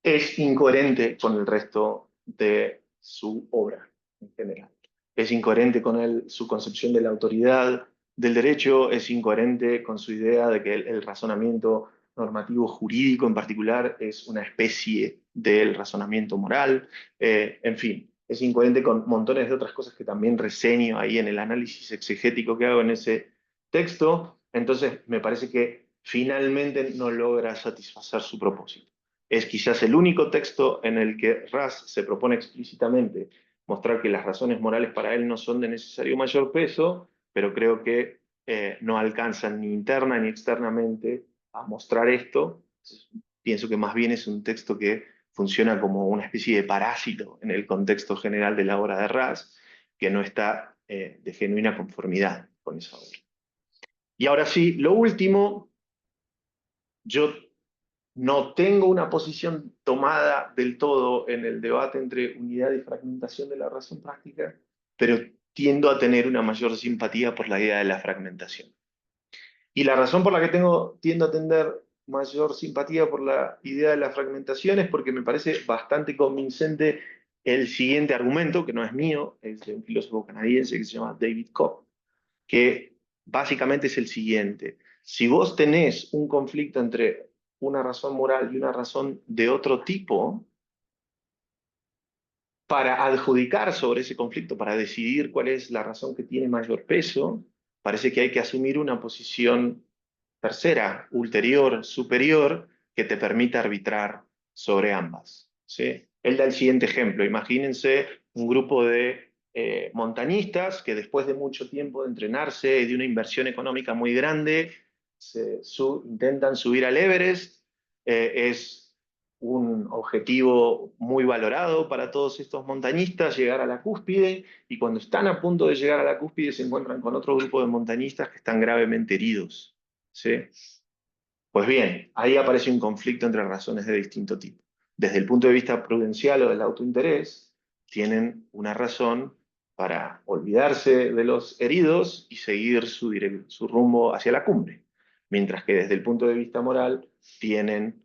es incoherente con el resto de su obra en general. Es incoherente con su concepción de la autoridad del derecho, es incoherente con su idea de que el razonamiento normativo jurídico en particular es una especie del razonamiento moral, en fin, es incoherente con montones de otras cosas que también reseño ahí en el análisis exegético que hago en ese texto, entonces me parece que finalmente no logra satisfacer su propósito. Es quizás el único texto en el que Ras se propone explícitamente mostrar que las razones morales para él no son de necesario mayor peso, pero creo que no alcanzan ni interna ni externamente a mostrar esto. Pienso que más bien es un texto que funciona como una especie de parásito en el contexto general de la obra de Ras, que no está de genuina conformidad con esa obra. Y ahora sí, lo último, yo no tengo una posición tomada del todo en el debate entre unidad y fragmentación de la razón práctica, pero tiendo a tener una mayor simpatía por la idea de la fragmentación. Y la razón por la que tiendo a tener mayor simpatía por la idea de la fragmentación es porque me parece bastante convincente el siguiente argumento, que no es mío, es de un filósofo canadiense que se llama David Cobb, que básicamente es el siguiente. Si vos tenés un conflicto entre una razón moral y una razón de otro tipo, para adjudicar sobre ese conflicto, para decidir cuál es la razón que tiene mayor peso, parece que hay que asumir una posición tercera, ulterior, superior, que te permita arbitrar sobre ambas. ¿Sí? Él da el siguiente ejemplo. Imagínense un grupo de montañistas que después de mucho tiempo de entrenarse y de una inversión económica muy grande, intentan subir al Everest. Es un objetivo muy valorado para todos estos montañistas, llegar a la cúspide, y cuando están a punto de llegar a la cúspide se encuentran con otro grupo de montañistas que están gravemente heridos. ¿Sí? Pues bien, ahí aparece un conflicto entre razones de distinto tipo. Desde el punto de vista prudencial o del autointerés, tienen una razón para olvidarse de los heridos y seguir su rumbo hacia la cumbre. Mientras que desde el punto de vista moral, tienen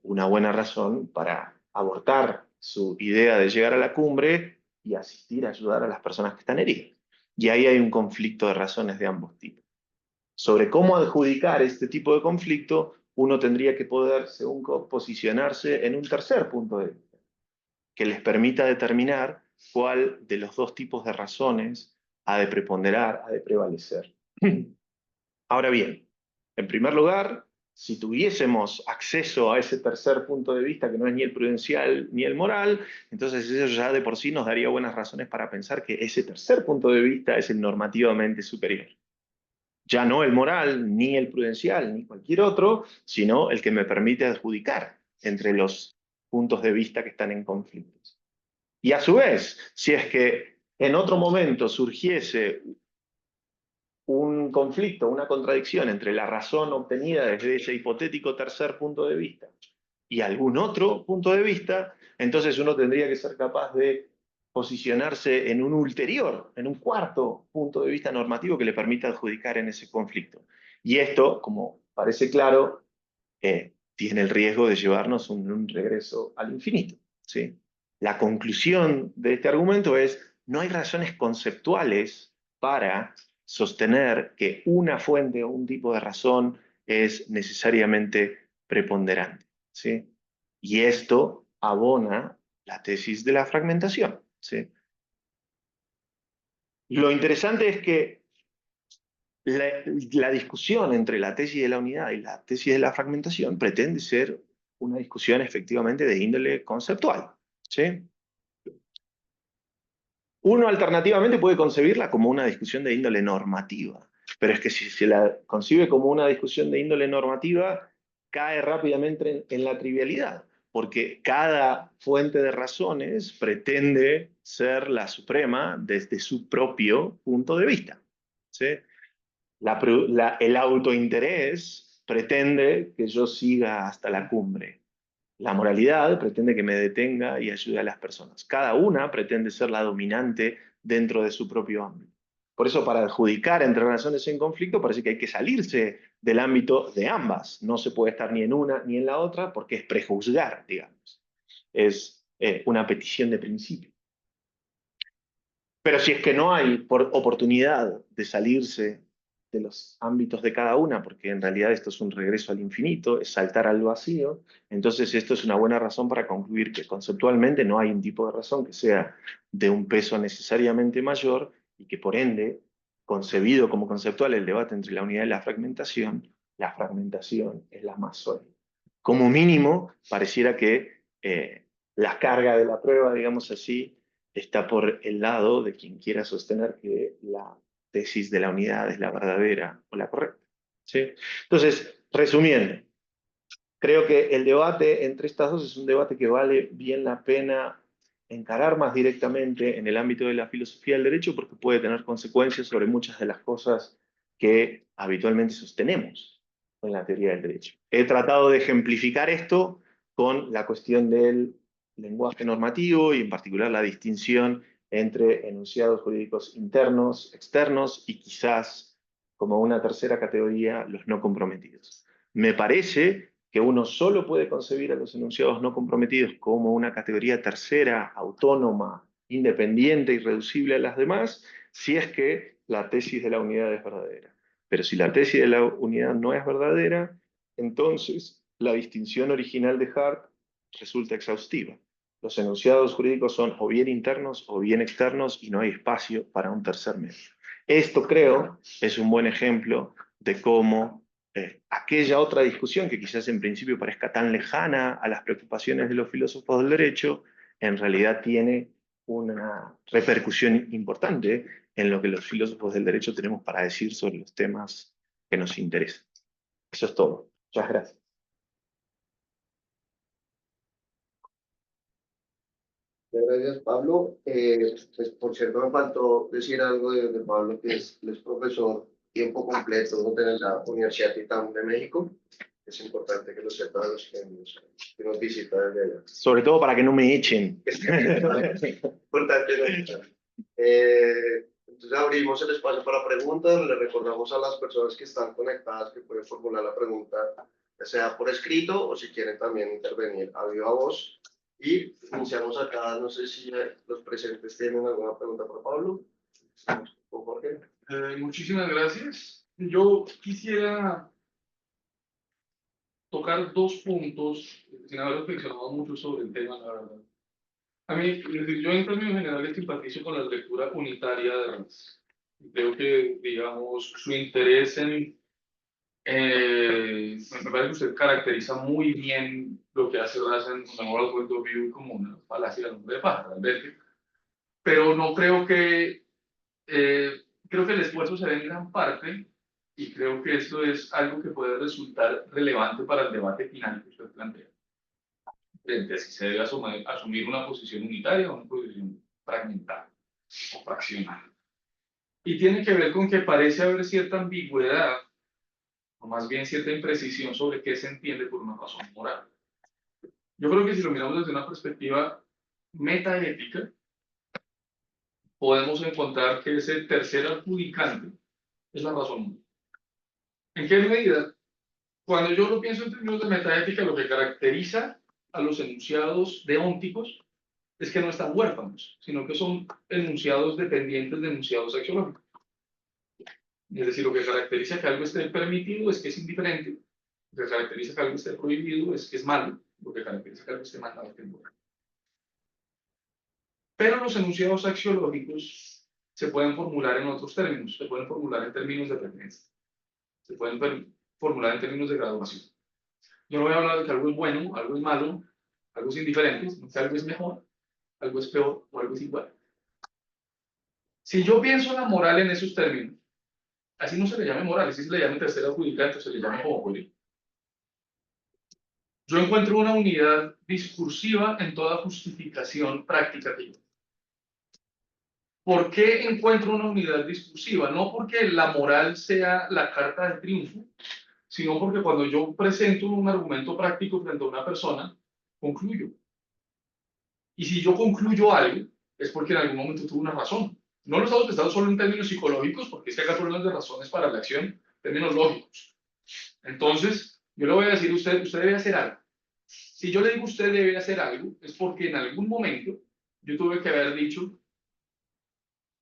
una buena razón para abortar su idea de llegar a la cumbre y asistir a ayudar a las personas que están heridas. Y ahí hay un conflicto de razones de ambos tipos. Sobre cómo adjudicar este tipo de conflicto, uno tendría que poder, según Cobb, posicionarse en un tercer punto de vista, que les permita determinar cuál de los dos tipos de razones ha de preponderar, ha de prevalecer. Ahora bien, en primer lugar, si tuviésemos acceso a ese tercer punto de vista, que no es ni el prudencial ni el moral, entonces eso ya de por sí nos daría buenas razones para pensar que ese tercer punto de vista es el normativamente superior. Ya no el moral, ni el prudencial, ni cualquier otro, sino el que me permite adjudicar entre los puntos de vista que están en conflictos. Y a su vez, si es que en otro momento surgiese un conflicto, una contradicción entre la razón obtenida desde ese hipotético tercer punto de vista y algún otro punto de vista, entonces uno tendría que ser capaz de posicionarse en un ulterior, en un cuarto punto de vista normativo que le permita adjudicar en ese conflicto. Y esto, como parece claro, tiene el riesgo de llevarnos un regreso al infinito, ¿sí? La conclusión de este argumento es, no hay razones conceptuales para sostener que una fuente o un tipo de razón es necesariamente preponderante, ¿sí? Y esto abona la tesis de la fragmentación, ¿sí? Lo interesante es que la discusión entre la tesis de la unidad y la tesis de la fragmentación pretende ser una discusión efectivamente de índole conceptual, ¿sí? Uno alternativamente puede concebirla como una discusión de índole normativa, pero es que si se la concibe como una discusión de índole normativa, cae rápidamente en la trivialidad, porque cada fuente de razones pretende ser la suprema desde su propio punto de vista, ¿sí? El autointerés pretende que yo siga hasta la cumbre. La moralidad pretende que me detenga y ayude a las personas. Cada una pretende ser la dominante dentro de su propio ámbito. Por eso, para adjudicar entre razones en conflicto, parece que hay que salirse del ámbito de ambas. No se puede estar ni en una ni en la otra porque es prejuzgar, digamos. Es una petición de principio. Pero si es que no hay oportunidad de salirse de los ámbitos de cada una, porque en realidad esto es un regreso al infinito, es saltar al vacío, entonces esto es una buena razón para concluir que conceptualmente no hay un tipo de razón que sea de un peso necesariamente mayor y que por ende, concebido como conceptual el debate entre la unidad y la fragmentación es la más sólida. Como mínimo, pareciera que la carga de la prueba, digamos así, está por el lado de quien quiera sostener que la tesis de la unidad es la verdadera o la correcta, ¿sí? Entonces, resumiendo, creo que el debate entre estas dos es un debate que vale bien la pena encarar más directamente en el ámbito de la filosofía del derecho porque puede tener consecuencias sobre muchas de las cosas que habitualmente sostenemos en la teoría del derecho. He tratado de ejemplificar esto con la cuestión del lenguaje normativo y en particular la distinción entre enunciados jurídicos internos, externos y quizás como una tercera categoría los no comprometidos. Me parece que uno solo puede concebir a los enunciados no comprometidos como una categoría tercera, autónoma, independiente y reducible a las demás, si es que la tesis de la unidad es verdadera. Pero si la tesis de la unidad no es verdadera, entonces la distinción original de Hart resulta exhaustiva. Los enunciados jurídicos son o bien internos o bien externos y no hay espacio para un tercer medio. Esto, creo, es un buen ejemplo de cómo aquella otra discusión que quizás en principio parezca tan lejana a las preocupaciones de los filósofos del derecho, en realidad tiene una repercusión importante en lo que los filósofos del derecho tenemos para decir sobre los temas que nos interesan. Eso es todo. Muchas gracias. Gracias, Pablo. Pues, por cierto, me faltó decir algo de Pablo, que él es profesor tiempo completo de la Universidad Titán de México. Es importante que lo sepan los que nos visitan desde allá. Sobre todo para que no me echen. Es importante. Entonces abrimos el espacio para preguntas. Le recordamos a las personas que están conectadas que pueden formular la pregunta, ya sea por escrito o si quieren también intervenir a viva voz. Y iniciamos acá. No sé si los presentes tienen alguna pregunta para Pablo. ¿O Jorge? Muchísimas gracias. Yo quisiera tocar dos puntos, sin haber reflexionado mucho sobre el tema, la verdad. A mí, es decir, yo en términos generales simpatizo con la lectura unitaria de Raz. Creo que, digamos, su interés en... me parece que usted caracteriza muy bien lo que hace Raz en The Moral Point of View como una falacia del hombre de paja, realmente. Pero no creo que... creo que el esfuerzo se ve en gran parte y creo que esto es algo que puede resultar relevante para el debate final que usted plantea. Frente a si se debe asumir una posición unitaria o una posición fragmentada o fraccionada. Y tiene que ver con que parece haber cierta ambigüedad, o más bien cierta imprecisión sobre qué se entiende por una razón moral. Yo creo que si lo miramos desde una perspectiva metaética, podemos encontrar que ese tercer adjudicante es la razón. ¿En qué medida? Cuando yo lo pienso en términos de metaética, lo que caracteriza a los enunciados deónticos es que no están huérfanos, sino que son enunciados dependientes de enunciados axiológicos. Es decir, lo que caracteriza que algo esté permitido es que es indiferente, lo que caracteriza que algo esté prohibido es que es malo, lo que caracteriza que algo esté mandado es que es bueno. Pero los enunciados axiológicos se pueden formular en otros términos, se pueden formular en términos de preferencia, se pueden formular en términos de graduación. Yo no voy a hablar de que algo es bueno, algo es malo, algo es indiferente, sino que algo es mejor, algo es peor o algo es igual. Si yo pienso la moral en esos términos, así no se le llame moral, así se le llame tercer adjudicante, se le llama homopolio. Yo encuentro una unidad discursiva en toda justificación práctica que yo. ¿Por qué encuentro una unidad discursiva? No porque la moral sea la carta de triunfo, sino porque cuando yo presento un argumento práctico frente a una persona, concluyo. Y si yo concluyo algo, es porque en algún momento tuve una razón. No lo estamos pensando solo en términos psicológicos, porque es que acá problemas de razones para la acción, términos lógicos. Entonces, yo le voy a decir a usted, usted debe hacer algo. Si yo le digo usted debe hacer algo, es porque en algún momento yo tuve que haber dicho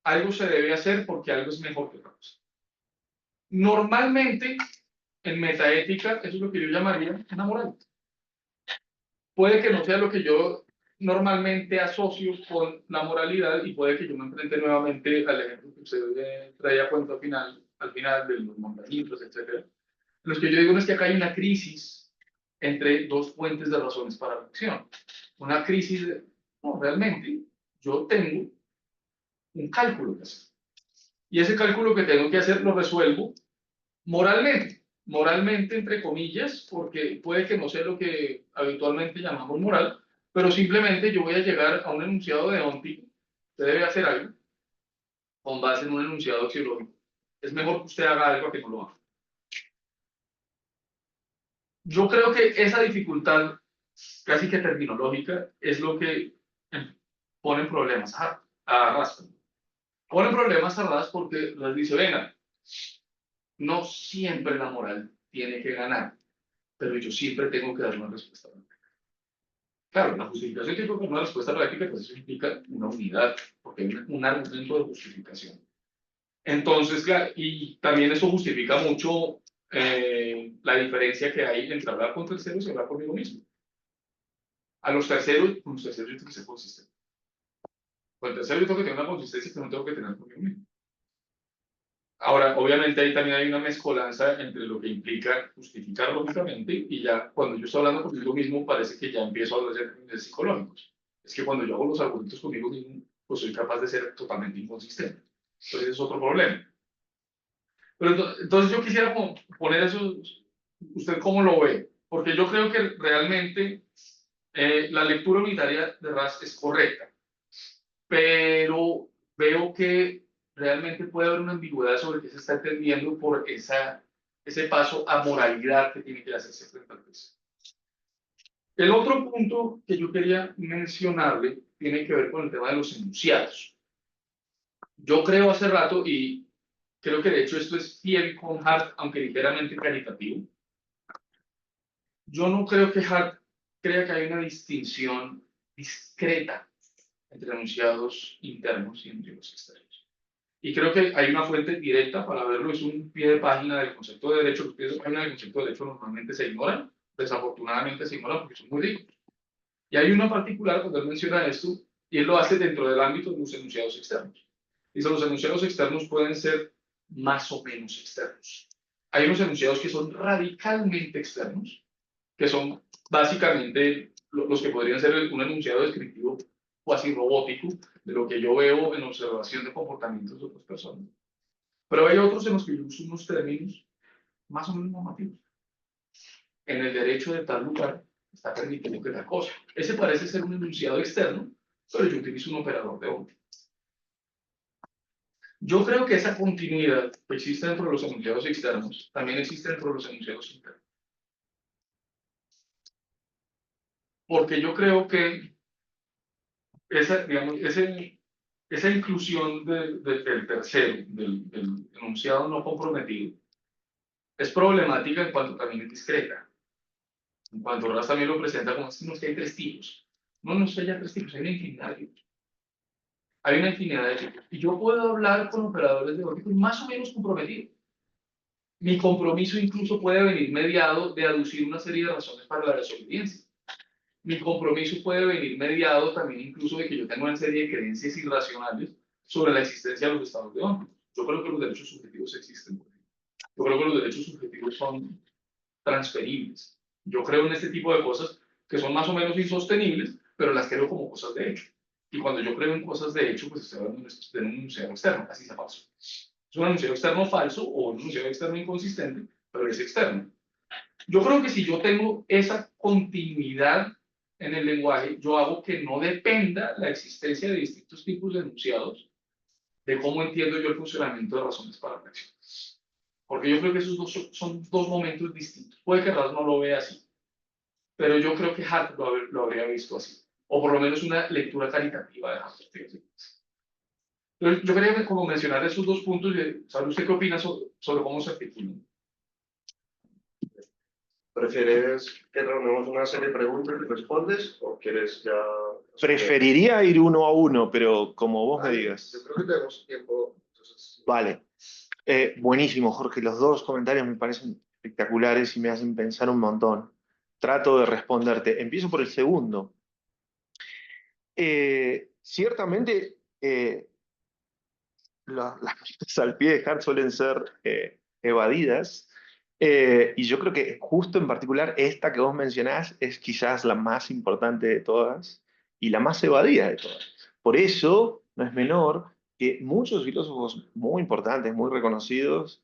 algo se debe hacer porque algo es mejor que otra cosa. Normalmente, en metaética, eso es lo que yo llamaría una moral. Puede que no sea lo que yo normalmente asocio con la moralidad y puede que yo me enfrente nuevamente al ejemplo que usted traía a cuenta al final de los mandamientos, etc. Lo que yo digo es que acá hay una crisis entre dos fuentes de razones para la acción. Una crisis de, no, realmente, yo tengo un cálculo que hacer. Y ese cálculo que tengo que hacer lo resuelvo moralmente. Moralmente, entre comillas, porque puede que no sea lo que habitualmente llamamos moral, pero simplemente yo voy a llegar a un enunciado deóntico. Usted debe hacer algo con base en un enunciado axiológico. Es mejor que usted haga algo a que no lo haga. Yo creo que esa dificultad, casi que terminológica, es lo que pone problemas a Ras. Pone problemas a Ras porque les dice, venga, no siempre la moral tiene que ganar, pero yo siempre tengo que dar una respuesta. Claro, la justificación tiene que ser una respuesta práctica, pues eso implica una unidad, porque hay un argumento de justificación. Entonces, claro, y también eso justifica mucho la diferencia que hay entre hablar con terceros y hablar conmigo mismo. A los terceros, con los terceros yo tengo que ser consistente. Con el tercero yo tengo que tener una consistencia que no tengo que tener conmigo mismo. Ahora, obviamente ahí también hay una mezcolanza entre lo que implica justificar lógicamente y ya cuando yo estoy hablando conmigo mismo parece que ya empiezo a hablar de psicológicos. Es que cuando yo hago los argumentos conmigo mismo, pues soy capaz de ser totalmente inconsistente. Entonces ese es otro problema. Pero entonces yo quisiera poner eso, ¿usted cómo lo ve? Porque yo creo que realmente la lectura unitaria de Ras es correcta, pero veo que realmente puede haber una ambigüedad sobre qué se está entendiendo por ese paso a moralidad que tiene que hacerse frente al juicio. El otro punto que yo quería mencionarle tiene que ver con el tema de los enunciados. Yo creo hace rato, y creo que de hecho esto es fiel con Hart, aunque ligeramente caritativo, yo no creo que Hart crea que hay una distinción discreta entre enunciados internos y enunciados externos. Y creo que hay una fuente directa para verlo, es un pie de página del concepto de derecho. Los pies de página del concepto de derecho normalmente se ignoran, desafortunadamente se ignoran porque son muy ricos. Y hay una particular cuando él menciona esto, y él lo hace dentro del ámbito de los enunciados externos. Dice, los enunciados externos pueden ser más o menos externos. Hay unos enunciados que son radicalmente externos, que son básicamente los que podrían ser un enunciado descriptivo cuasi robótico de lo que yo veo en observación de comportamientos de otras personas. Pero hay otros en los que yo uso unos términos más o menos normativos. En el derecho de tal lugar está permitido que tal cosa. Ese parece ser un enunciado externo, pero yo utilizo un operador de hombre. Yo creo que esa continuidad que existe dentro de los enunciados externos también existe dentro de los enunciados internos. Porque yo creo que digamos, esa inclusión del tercero, del enunciado no comprometido, es problemática en cuanto también es discreta. En cuanto Ras también lo presenta como si no es que hay tres tipos. No, no es que haya tres tipos, hay una infinidad de tipos. Hay una infinidad de tipos. Y yo puedo hablar con operadores de lógica más o menos comprometidos. Mi compromiso incluso puede venir mediado de aducir una serie de razones para la desobediencia. Mi compromiso puede venir mediado también incluso de que yo tengo una serie de creencias irracionales sobre la existencia de los estados de honra. Yo creo que los derechos subjetivos existen. Yo creo que los derechos subjetivos son transferibles. Yo creo en este tipo de cosas que son más o menos insostenibles, pero las creo como cosas de hecho. Y cuando yo creo en cosas de hecho, pues estoy hablando de un enunciado externo, así sea falso. Es un enunciado externo falso o un enunciado externo inconsistente, pero es externo. Yo creo que si yo tengo esa continuidad en el lenguaje, yo hago que no dependa la existencia de distintos tipos de enunciados de cómo entiendo yo el funcionamiento de razones para la acción. Porque yo creo que esos dos son dos momentos distintos. Puede que Ras no lo vea así, pero yo creo que Hart lo habría visto así. O por lo menos una lectura caritativa de Hart. Yo quería como mencionar esos dos puntos. ¿Sabe usted qué opina sobre cómo se articulan? ¿Prefieres que reunamos una serie de preguntas y respondes o quieres ya...? Preferiría ir uno a uno, pero como vos me Vale, digas. yo creo que tenemos tiempo. Entonces... Vale. Buenísimo, Jorge. Los dos comentarios me parecen espectaculares y me hacen pensar un montón. Trato de responderte. Empiezo por el segundo. Ciertamente, las preguntas al pie de Hart suelen ser evadidas. Y yo creo que justo en particular esta que vos mencionás es quizás la más importante de todas y la más evadida de todas. Por eso no es menor que muchos filósofos muy importantes, muy reconocidos,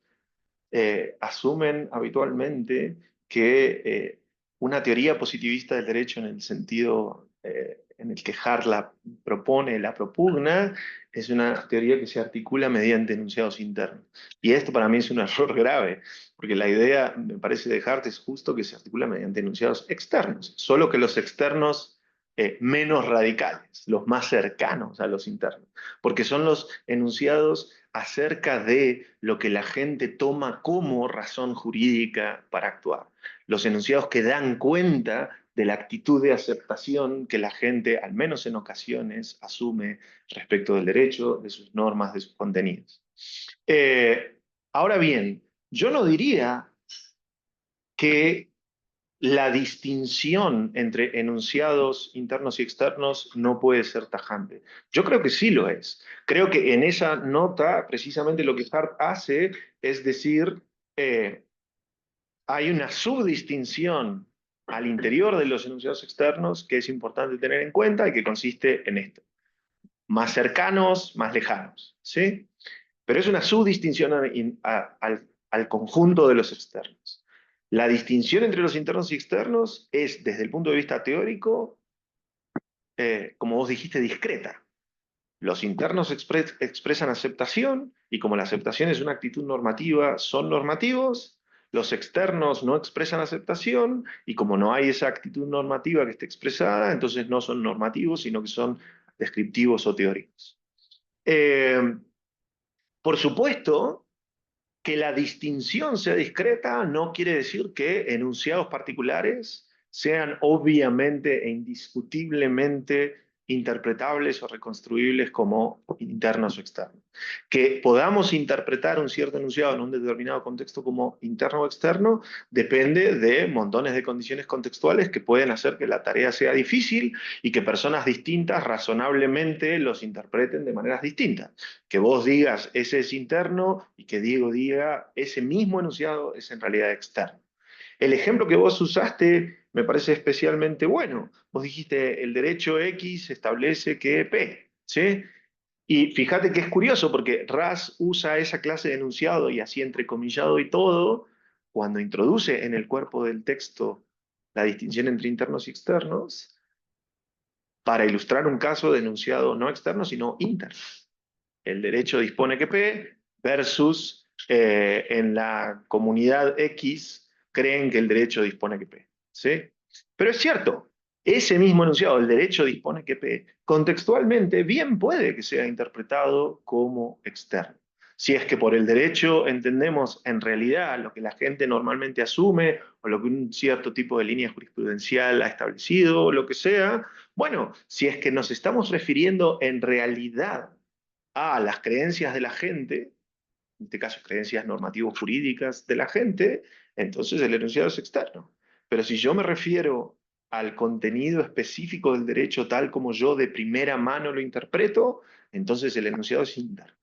asumen habitualmente que una teoría positivista del derecho en el sentido en el que Hart la propone, la propugna, es una teoría que se articula mediante enunciados internos. Y esto para mí es un error grave, porque la idea, me parece, de Hart es justo que se articula mediante enunciados externos, solo que los externos menos radicales, los más cercanos a los internos, porque son los enunciados acerca de lo que la gente toma como razón jurídica para actuar. Los enunciados que dan cuenta de la actitud de aceptación que la gente, al menos en ocasiones, asume respecto del derecho, de sus normas, de sus contenidos. Ahora bien, yo no diría que la distinción entre enunciados internos y externos no puede ser tajante. Yo creo que sí lo es. Creo que en esa nota, precisamente lo que Hart hace es decir, hay una subdistinción al interior de los enunciados externos que es importante tener en cuenta y que consiste en esto. Más cercanos, más lejanos, ¿sí? Pero es una subdistinción al conjunto de los externos. La distinción entre los internos y externos es, desde el punto de vista teórico, como vos dijiste, discreta. Los internos expresan aceptación y como la aceptación es una actitud normativa, son normativos. Los externos no expresan aceptación y como no hay esa actitud normativa que esté expresada, entonces no son normativos, sino que son descriptivos o teóricos. Por supuesto, que la distinción sea discreta no quiere decir que enunciados particulares sean obviamente e indiscutiblemente interpretables o reconstruibles como internos o externos. Que podamos interpretar un cierto enunciado en un determinado contexto como interno o externo depende de montones de condiciones contextuales que pueden hacer que la tarea sea difícil y que personas distintas razonablemente los interpreten de maneras distintas. Que vos digas ese es interno y que Diego diga ese mismo enunciado es en realidad externo. El ejemplo que vos usaste me parece especialmente bueno. Vos dijiste el derecho X establece que P, ¿sí? Y fíjate que es curioso porque Ras usa esa clase de enunciado y así entrecomillado y todo cuando introduce en el cuerpo del texto la distinción entre internos y externos para ilustrar un caso de enunciado no externo sino interno. El derecho dispone que P versus en la comunidad X creen que el derecho dispone que P. ¿Sí? Pero es cierto, ese mismo enunciado, el derecho dispone que P, contextualmente bien puede que sea interpretado como externo. Si es que por el derecho entendemos en realidad lo que la gente normalmente asume o lo que un cierto tipo de línea jurisprudencial ha establecido o lo que sea, bueno, si es que nos estamos refiriendo en realidad a las creencias de la gente, en este caso creencias normativo-jurídicas de la gente, entonces el enunciado es externo. Pero si yo me refiero al contenido específico del derecho tal como yo de primera mano lo interpreto, entonces el enunciado es interno.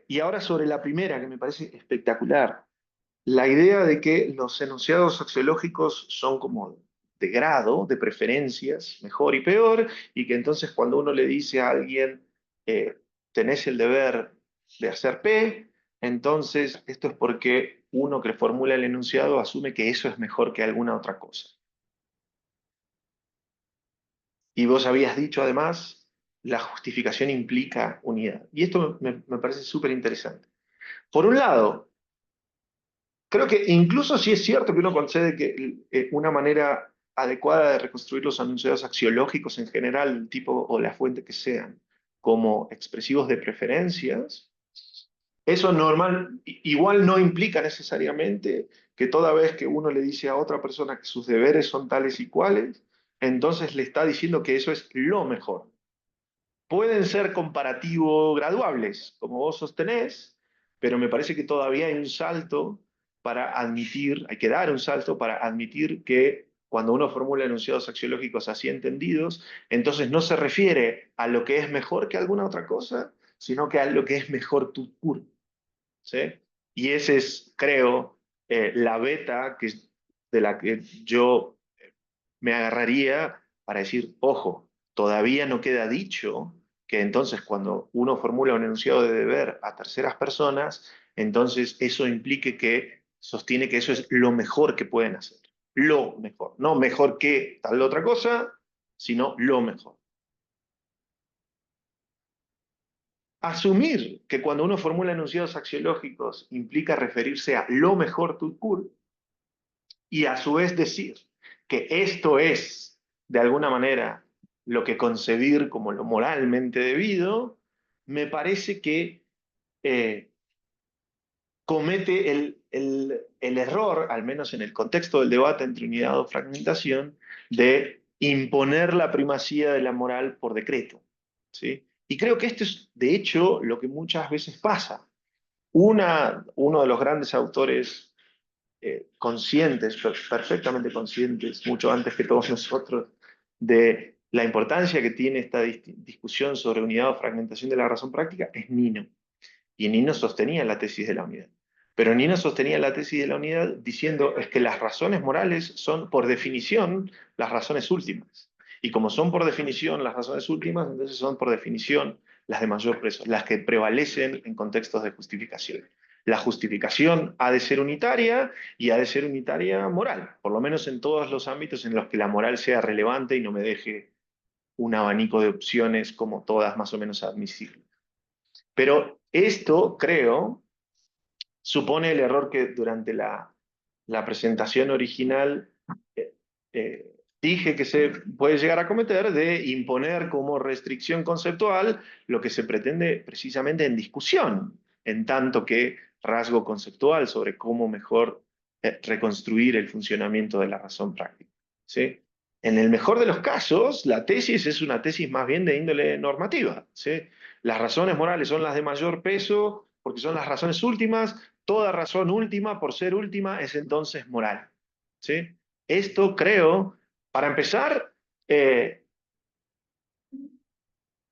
Y ahora sobre la primera, que me parece espectacular, la idea de que los enunciados axiológicos son como de grado, de preferencias, mejor y peor, y que entonces cuando uno le dice a alguien, tenés el deber de hacer P, entonces esto es porque uno que formula el enunciado asume que eso es mejor que alguna otra cosa. Y vos habías dicho además, la justificación implica unidad. Y esto me parece súper interesante. Por un lado, creo que incluso si es cierto que uno concede que una manera adecuada de reconstruir los enunciados axiológicos en general, el tipo o la fuente que sean, como expresivos de preferencias, eso normal, igual no implica necesariamente que toda vez que uno le dice a otra persona que sus deberes son tales y cuales, entonces le está diciendo que eso es lo mejor. Pueden ser comparativo graduables, como vos sostenés, pero me parece que todavía hay un salto para admitir, hay que dar un salto para admitir que cuando uno formula enunciados axiológicos así entendidos, entonces no se refiere a lo que es mejor que alguna otra cosa, sino que a lo que es mejor tout court, ¿sí? Y ese es, creo, la beta de la que yo me agarraría para decir, ojo, todavía no queda dicho que entonces cuando uno formula un enunciado de deber a terceras personas, entonces eso implique que sostiene que eso es lo mejor que pueden hacer. Lo mejor. No mejor que tal otra cosa, sino lo mejor. Asumir que cuando uno formula enunciados axiológicos implica referirse a lo mejor tout court, y a su vez decir que esto es, de alguna manera, lo que concebir como lo moralmente debido, me parece que comete el error, al menos en el contexto del debate entre unidad o fragmentación, de imponer la primacía de la moral por decreto, ¿sí? Y creo que esto es, de hecho, lo que muchas veces pasa. Uno de los grandes autores conscientes, perfectamente conscientes, mucho antes que todos nosotros, de la importancia que tiene esta discusión sobre unidad o fragmentación de la razón práctica, es Nino. Y Nino sostenía la tesis de la unidad. Pero Nino sostenía la tesis de la unidad diciendo es que las razones morales son, por definición, las razones últimas. Y como son por definición las razones últimas, entonces son por definición las de mayor peso, las que prevalecen en contextos de justificación. La justificación ha de ser unitaria y ha de ser unitaria moral, por lo menos en todos los ámbitos en los que la moral sea relevante y no me deje un abanico de opciones como todas más o menos admisibles. Pero esto, creo, supone el error que durante la presentación original eh, dije que se puede llegar a cometer de imponer como restricción conceptual lo que se pretende precisamente en discusión, en tanto que rasgo conceptual sobre cómo mejor reconstruir el funcionamiento de la razón práctica, ¿sí? En el mejor de los casos, la tesis es una tesis más bien de índole normativa, ¿sí? Las razones morales son las de mayor peso porque son las razones últimas. Toda razón última, por ser última, es entonces moral, ¿sí? Esto, creo, para empezar,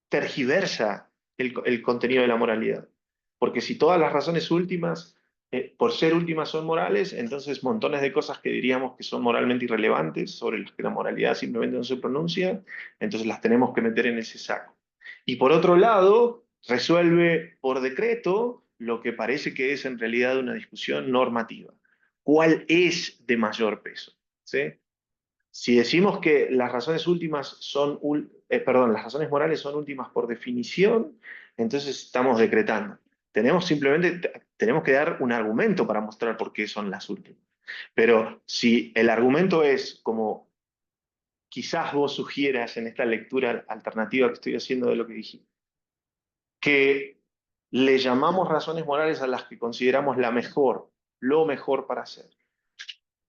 tergiversa el contenido de la moralidad. Porque si todas las razones últimas, por ser últimas, son morales, entonces montones de cosas que diríamos que son moralmente irrelevantes, sobre las que la moralidad simplemente no se pronuncia, entonces las tenemos que meter en ese saco. Y por otro lado, resuelve por decreto lo que parece que es en realidad una discusión normativa. ¿Cuál es de mayor peso? ¿Sí? Si decimos que las razones últimas son, las razones morales son últimas por definición, entonces estamos decretando. Tenemos que dar un argumento para mostrar por qué son las últimas. Pero si el argumento es como quizás vos sugieras en esta lectura alternativa que estoy haciendo de lo que dijiste, que le llamamos razones morales a las que consideramos la mejor, lo mejor para hacer.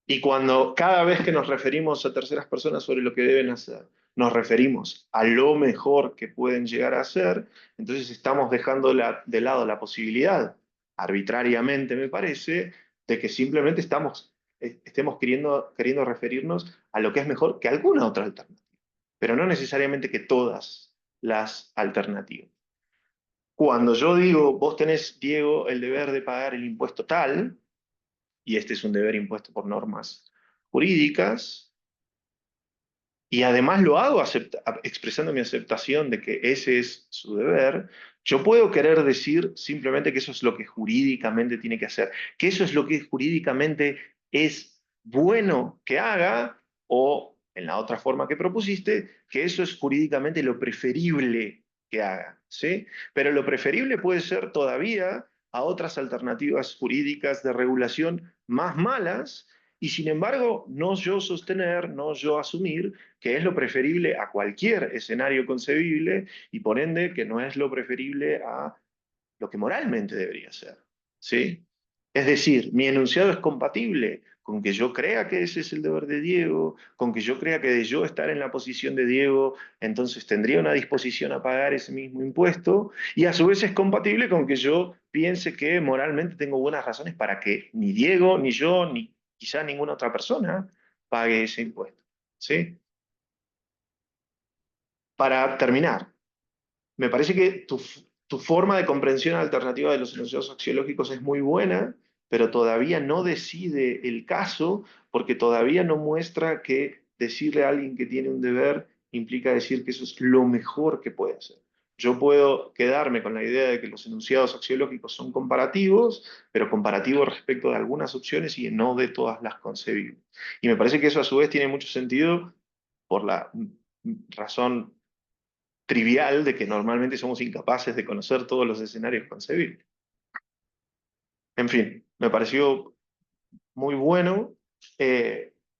Y cuando cada vez que nos referimos a terceras personas sobre lo que deben hacer, nos referimos a lo mejor que pueden llegar a hacer, entonces estamos dejando de lado la posibilidad, arbitrariamente me parece, de que simplemente estemos queriendo referirnos a lo que es mejor que alguna otra alternativa, pero no necesariamente que todas las alternativas. Cuando yo digo, vos tenés, Diego, el deber de pagar el impuesto tal, y este es un deber impuesto por normas jurídicas, y además lo hago expresando mi aceptación de que ese es su deber, yo puedo querer decir simplemente que eso es lo que jurídicamente tiene que hacer, que eso es lo que jurídicamente es bueno que haga, o en la otra forma que propusiste, que eso es jurídicamente lo preferible que haga, ¿sí? Pero lo preferible puede ser todavía a otras alternativas jurídicas de regulación más malas, y sin embargo, no yo sostener, no yo asumir que es lo preferible a cualquier escenario concebible y por ende que no es lo preferible a lo que moralmente debería ser, ¿sí? Es decir, mi enunciado es compatible con que yo crea que ese es el deber de Diego, con que yo crea que de yo estar en la posición de Diego, entonces tendría una disposición a pagar ese mismo impuesto, y a su vez es compatible con que yo piense que moralmente tengo buenas razones para que ni Diego, ni yo, ni quizá ninguna otra persona pague ese impuesto, ¿sí? Para terminar, me parece que tu forma de comprensión alternativa de los enunciados axiológicos es muy buena, pero todavía no decide el caso, porque todavía no muestra que decirle a alguien que tiene un deber implica decir que eso es lo mejor que puede hacer. Yo puedo quedarme con la idea de que los enunciados axiológicos son comparativos, pero comparativos respecto de algunas opciones y no de todas las concebibles. Y me parece que eso a su vez tiene mucho sentido por la razón trivial de que normalmente somos incapaces de conocer todos los escenarios concebibles. En fin, me pareció muy bueno,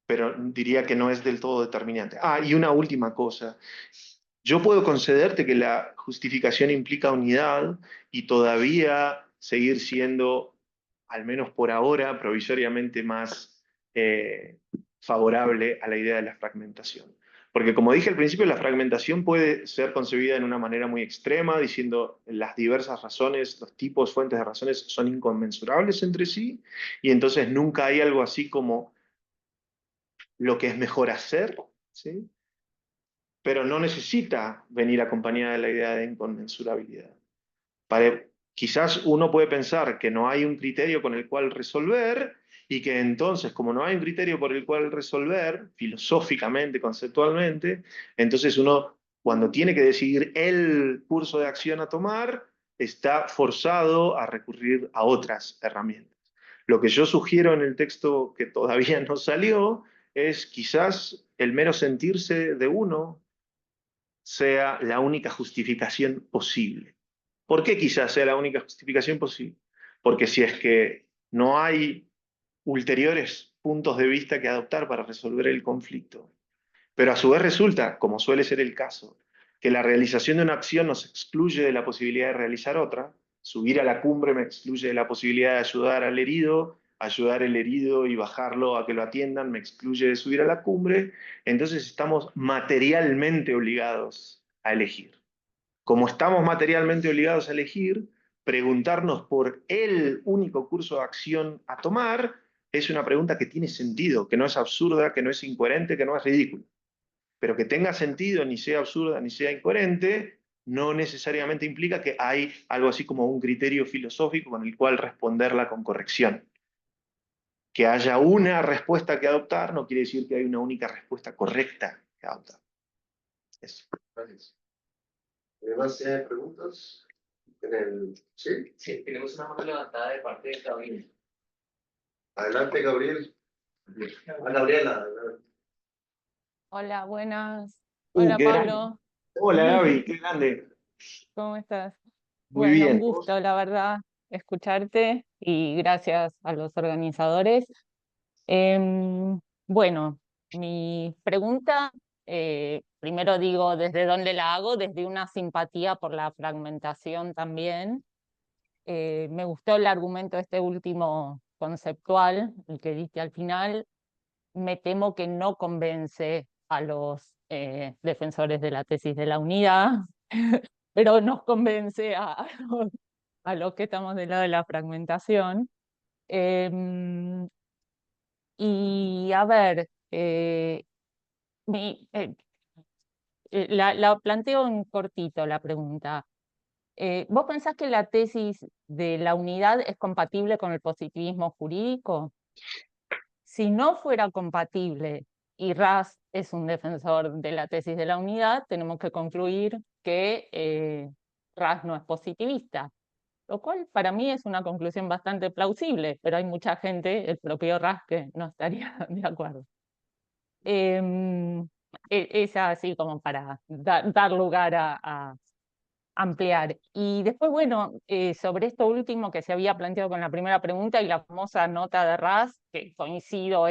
pero diría que no es del todo determinante. Ah, y una última cosa. Yo puedo concederte que la justificación implica unidad y todavía seguir siendo, al menos por ahora, provisoriamente más favorable a la idea de la fragmentación. Porque como dije al principio, la fragmentación puede ser concebida en una manera muy extrema, diciendo las diversas razones, los tipos, fuentes de razones son inconmensurables entre sí, y entonces nunca hay algo así como lo que es mejor hacer, ¿sí? Pero no necesita venir acompañada de la idea de inconmensurabilidad. Quizás uno puede pensar que no hay un criterio con el cual resolver y que entonces, como no hay un criterio por el cual resolver, filosóficamente, conceptualmente, entonces uno, cuando tiene que decidir el curso de acción a tomar, está forzado a recurrir a otras herramientas. Lo que yo sugiero en el texto que todavía no salió es quizás el mero sentirse de uno sea la única justificación posible. ¿Por qué quizás sea la única justificación posible? Porque si es que no hay ulteriores puntos de vista que adoptar para resolver el conflicto, pero a su vez resulta, como suele ser el caso, que la realización de una acción nos excluye de la posibilidad de realizar otra, subir a la cumbre me excluye de la posibilidad de ayudar al herido, ayudar al herido y bajarlo a que lo atiendan me excluye de subir a la cumbre, entonces estamos materialmente obligados a elegir. Como estamos materialmente obligados a elegir, preguntarnos por el único curso de acción a tomar es una pregunta que tiene sentido, que no es absurda, que no es incoherente, que no es ridícula. Pero que tenga sentido, ni sea absurda, ni sea incoherente, no necesariamente implica que hay algo así como un criterio filosófico con el cual responderla con corrección. Que haya una respuesta que adoptar no quiere decir que hay una única respuesta correcta que adoptar. Eso. Gracias. ¿Hay más preguntas? ¿Sí? Sí, tenemos una mano levantada de parte de Gabriel. Adelante, Gabriel. Gabriela. Hola, buenas. Hola, Qué grande. Pablo. Hola, Gaby, qué grande. ¿Cómo estás? Muy Bueno, un bien. gusto, la verdad, escucharte y gracias a los organizadores. Bueno, mi pregunta, primero digo, ¿desde dónde la hago? Desde una simpatía por la fragmentación también. Me gustó el argumento este último conceptual, el que diste al final. Me temo que no convence a los defensores de la tesis de la unidad, pero nos convence a los que estamos del lado de la fragmentación. Em, y a ver, la planteo en cortito la pregunta. ¿Vos pensás que la tesis de la unidad es compatible con el positivismo jurídico? Si no fuera compatible y Raz es un defensor de la tesis de la unidad, tenemos que concluir que Raz no es positivista, lo cual para mí es una conclusión bastante plausible, pero hay mucha gente, el propio Raz, que no estaría de acuerdo. Es así como para dar lugar a ampliar. Y después, bueno, sobre esto último que se había planteado con la primera pregunta y la famosa nota de Raz, que coincido,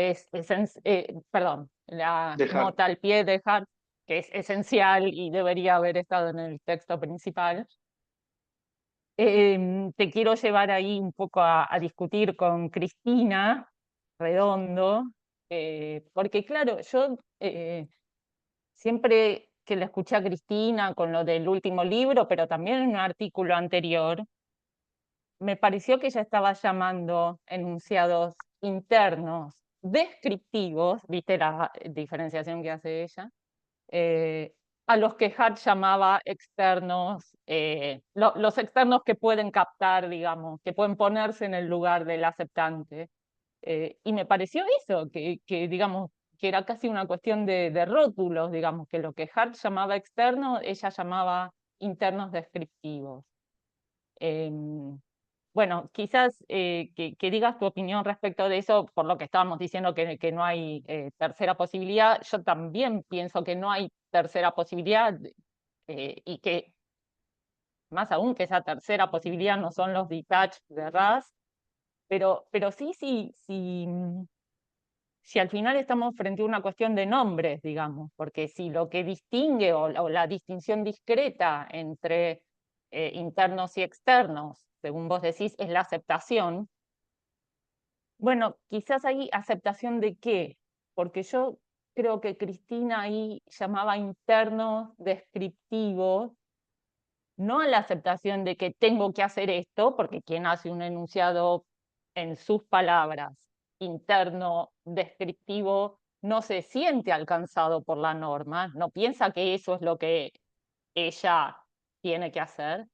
perdón, la Dejar. nota al pie de Hart, que es esencial y debería haber estado en el texto principal. Te quiero llevar ahí un poco a discutir con Cristina Redondo, porque claro, yo siempre que la escuché a Cristina con lo del último libro, pero también en un artículo anterior, me pareció que ella estaba llamando enunciados internos descriptivos, viste la diferenciación que hace ella, eh, a los que Hart llamaba externos, los externos que pueden captar, digamos, que pueden ponerse en el lugar del aceptante. Y me pareció eso, digamos, que era casi una cuestión de rótulos, digamos, que lo que Hart llamaba externo, ella llamaba internos descriptivos. Bueno, quizás que digas tu opinión respecto de eso, por lo que estábamos diciendo que no hay tercera posibilidad. Yo también pienso que no hay tercera posibilidad y que más aún que esa tercera posibilidad no son los detached de Raz, pero si al final estamos frente a una cuestión de nombres, digamos, porque si lo que distingue o la distinción discreta entre internos y externos, según vos decís, es la aceptación, bueno, quizás hay aceptación de qué, porque yo creo que Cristina ahí llamaba internos descriptivos, no a la aceptación de que tengo que hacer esto, porque quien hace un enunciado en sus palabras, interno, descriptivo, no se siente alcanzado por la norma, no piensa que eso es lo que ella tiene que hacer,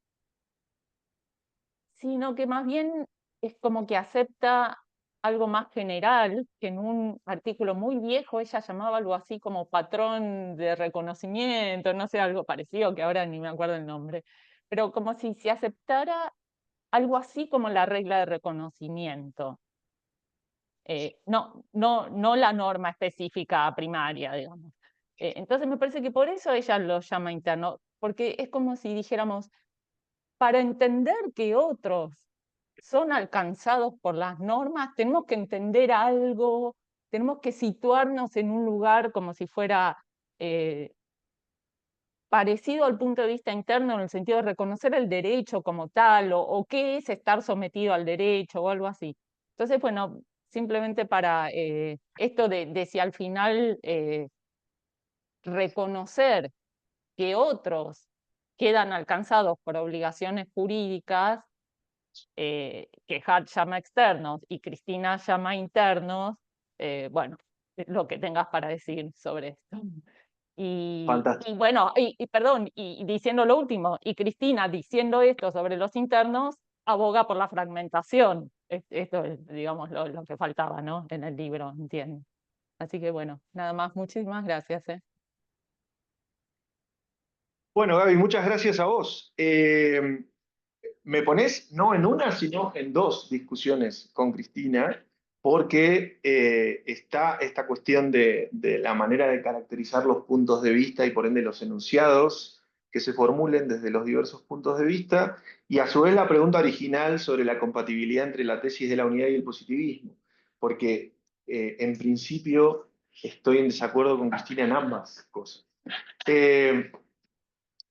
sino que más bien es como que acepta algo más general, que en un artículo muy viejo ella llamaba algo así como patrón de reconocimiento, no sé, algo parecido, que ahora ni me acuerdo el nombre, pero como si se aceptara algo así como la regla de reconocimiento. No la norma específica primaria, digamos. Entonces me parece que por eso ella lo llama interno, porque es como si dijéramos, para entender que otros son alcanzados por las normas, tenemos que entender algo, tenemos que situarnos en un lugar como si fuera parecido al punto de vista interno en el sentido de reconocer el derecho como tal, o qué es estar sometido al derecho o algo así. Entonces, bueno, simplemente para esto de si al final reconocer que otros quedan alcanzados por obligaciones jurídicas, que Hart llama externos y Cristina llama internos, bueno, lo que tengas para decir sobre esto. Y Fantástico. bueno, perdón, y diciendo lo último, y Cristina diciendo esto sobre los internos, aboga por la fragmentación. Esto es, digamos, lo que faltaba, ¿no? En el libro, entiendo. Así que bueno, nada más, muchísimas gracias, ¿eh? Bueno, Gaby, muchas gracias a vos. Me pones no en una, sino en dos discusiones con Cristina, porque está esta cuestión de la manera de caracterizar los puntos de vista y por ende los enunciados que se formulen desde los diversos puntos de vista, y a su vez la pregunta original sobre la compatibilidad entre la tesis de la unidad y el positivismo, porque en principio estoy en desacuerdo con Cristina en ambas cosas.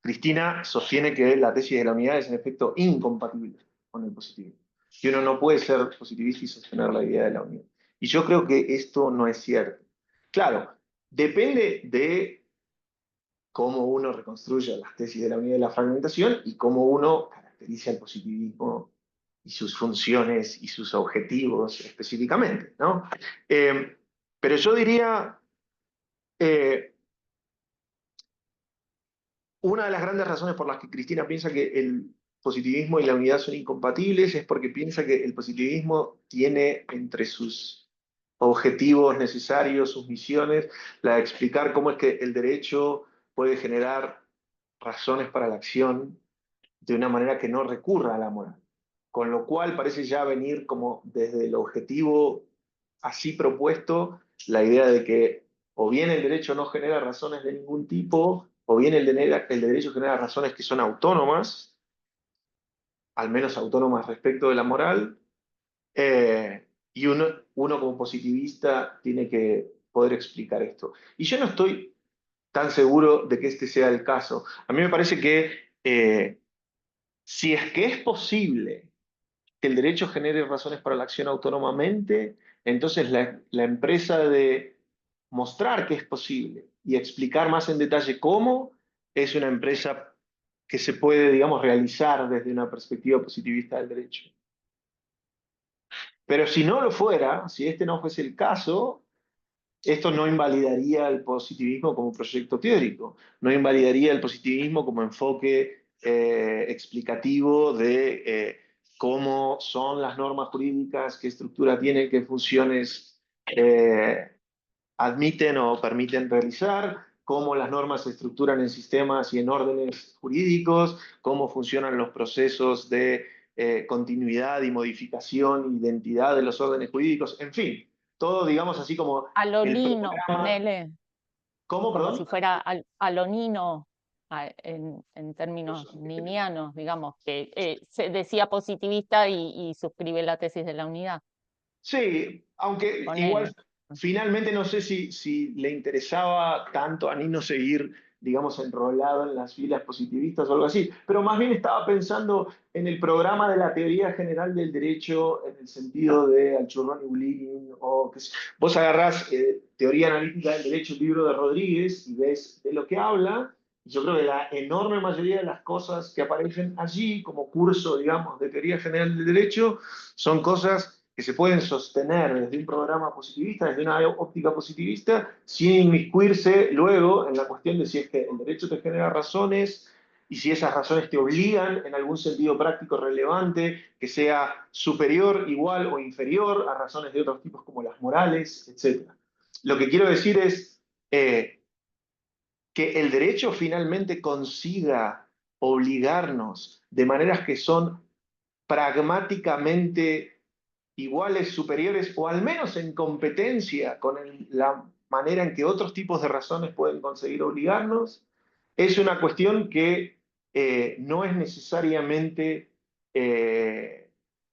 Cristina sostiene que la tesis de la unidad es en efecto incompatible con el positivismo. Que uno no puede ser positivista y sostener la idea de la unidad. Y yo creo que esto no es cierto. Claro, depende de cómo uno reconstruye las tesis de la unidad y la fragmentación y cómo uno caracteriza el positivismo y sus funciones y sus objetivos específicamente, ¿no? Pero yo diría, una de las grandes razones por las que Cristina piensa que el positivismo y la unidad son incompatibles es porque piensa que el positivismo tiene entre sus objetivos necesarios, sus misiones, la de explicar cómo es que el derecho puede generar razones para la acción de una manera que no recurra a la moral. Con lo cual parece ya venir como desde el objetivo así propuesto la idea de que o bien el derecho no genera razones de ningún tipo, o bien el derecho genera razones que son autónomas, al menos autónomas respecto de la moral, y uno como positivista tiene que poder explicar esto. Y yo no estoy tan seguro de que este sea el caso. A mí me parece que si es que es posible que el derecho genere razones para la acción autónomamente, entonces la empresa de mostrar que es posible y explicar más en detalle cómo es una empresa que se puede, digamos, realizar desde una perspectiva positivista del derecho. Pero si no lo fuera, si este no fuese el caso, esto no invalidaría el positivismo como proyecto teórico, no invalidaría el positivismo como enfoque explicativo de cómo son las normas jurídicas, qué estructura tienen, qué funciones admiten o permiten realizar, cómo las normas se estructuran en sistemas y en órdenes jurídicos, cómo funcionan los procesos de continuidad y modificación, identidad de los órdenes jurídicos, en fin, todo, digamos, así como el Alonino, programa. ponele, ¿Cómo, como perdón? si fuera alonino en términos ninianos, digamos, que se decía positivista y suscribe la tesis de la unidad. Sí, aunque igual Ponele. finalmente no sé si le interesaba tanto a Nino seguir, digamos, enrolado en las filas positivistas o algo así, pero más bien estaba pensando en el programa de la teoría general del derecho en el sentido de Alchurrón y Bulín, o que vos agarrás Teoría Analítica del Derecho, el libro de Rodríguez, y ves de lo que habla. Yo creo que la enorme mayoría de las cosas que aparecen allí como curso, digamos, de teoría general del derecho son cosas que se pueden sostener desde un programa positivista, desde una óptica positivista, sin inmiscuirse luego en la cuestión de si es que el derecho te genera razones y si esas razones te obligan en algún sentido práctico relevante, que sea superior, igual o inferior a razones de otros tipos como las morales, etc. Lo que quiero decir es que el derecho finalmente consiga obligarnos de maneras que son pragmáticamente iguales, superiores o al menos en competencia con la manera en que otros tipos de razones pueden conseguir obligarnos, es una cuestión que no es necesariamente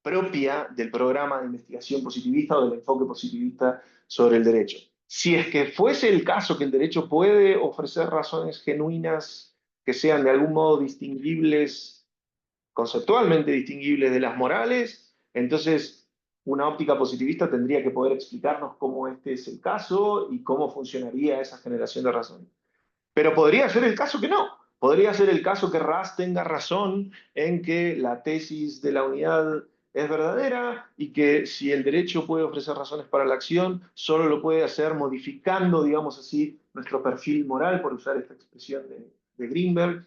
propia del programa de investigación positivista o del enfoque positivista sobre el derecho. Si es que fuese el caso que el derecho puede ofrecer razones genuinas que sean de algún modo distinguibles, conceptualmente distinguibles de las morales, entonces una óptica positivista tendría que poder explicarnos cómo este es el caso y cómo funcionaría esa generación de razones. Pero podría ser el caso que no. Podría ser el caso que Ras tenga razón en que la tesis de la unidad es verdadera y que si el derecho puede ofrecer razones para la acción, solo lo puede hacer modificando, digamos así, nuestro perfil moral, por usar esta expresión de Greenberg,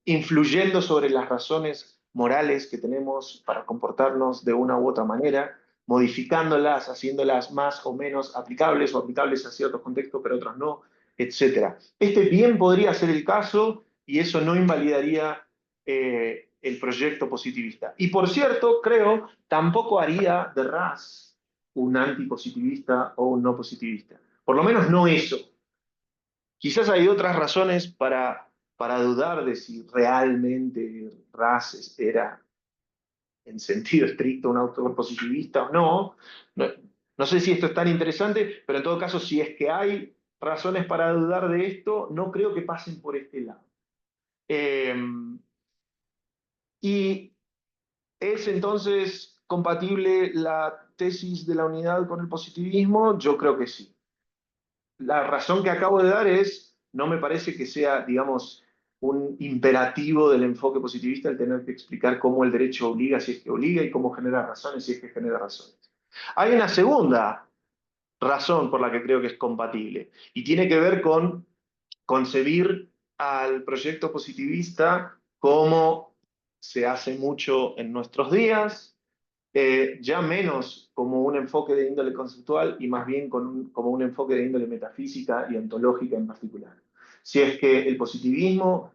influyendo sobre las razones morales que tenemos para comportarnos de una u otra manera, modificándolas, haciéndolas más o menos aplicables o aplicables a ciertos contextos, pero otros no, etcétera. Este bien podría ser el caso y eso no invalidaría el proyecto positivista. Y por cierto, creo, tampoco haría de Ras un antipositivista o un no positivista. Por lo menos no eso. Quizás hay otras razones para dudar de si realmente Ras era en sentido estricto un autor positivista o no. No sé si esto es tan interesante, pero en todo caso, si es que hay razones para dudar de esto, no creo que pasen por este lado. Y ¿es entonces compatible la tesis de la unidad con el positivismo? Yo creo que sí. La razón que acabo de dar es, no me parece que sea, digamos, un imperativo del enfoque positivista el tener que explicar cómo el derecho obliga si es que obliga y cómo genera razones si es que genera razones. Hay una segunda razón por la que creo que es compatible y tiene que ver con concebir al proyecto positivista como se hace mucho en nuestros días, ya menos como un enfoque de índole conceptual y más bien como un enfoque de índole metafísica y ontológica en particular. Si es que el positivismo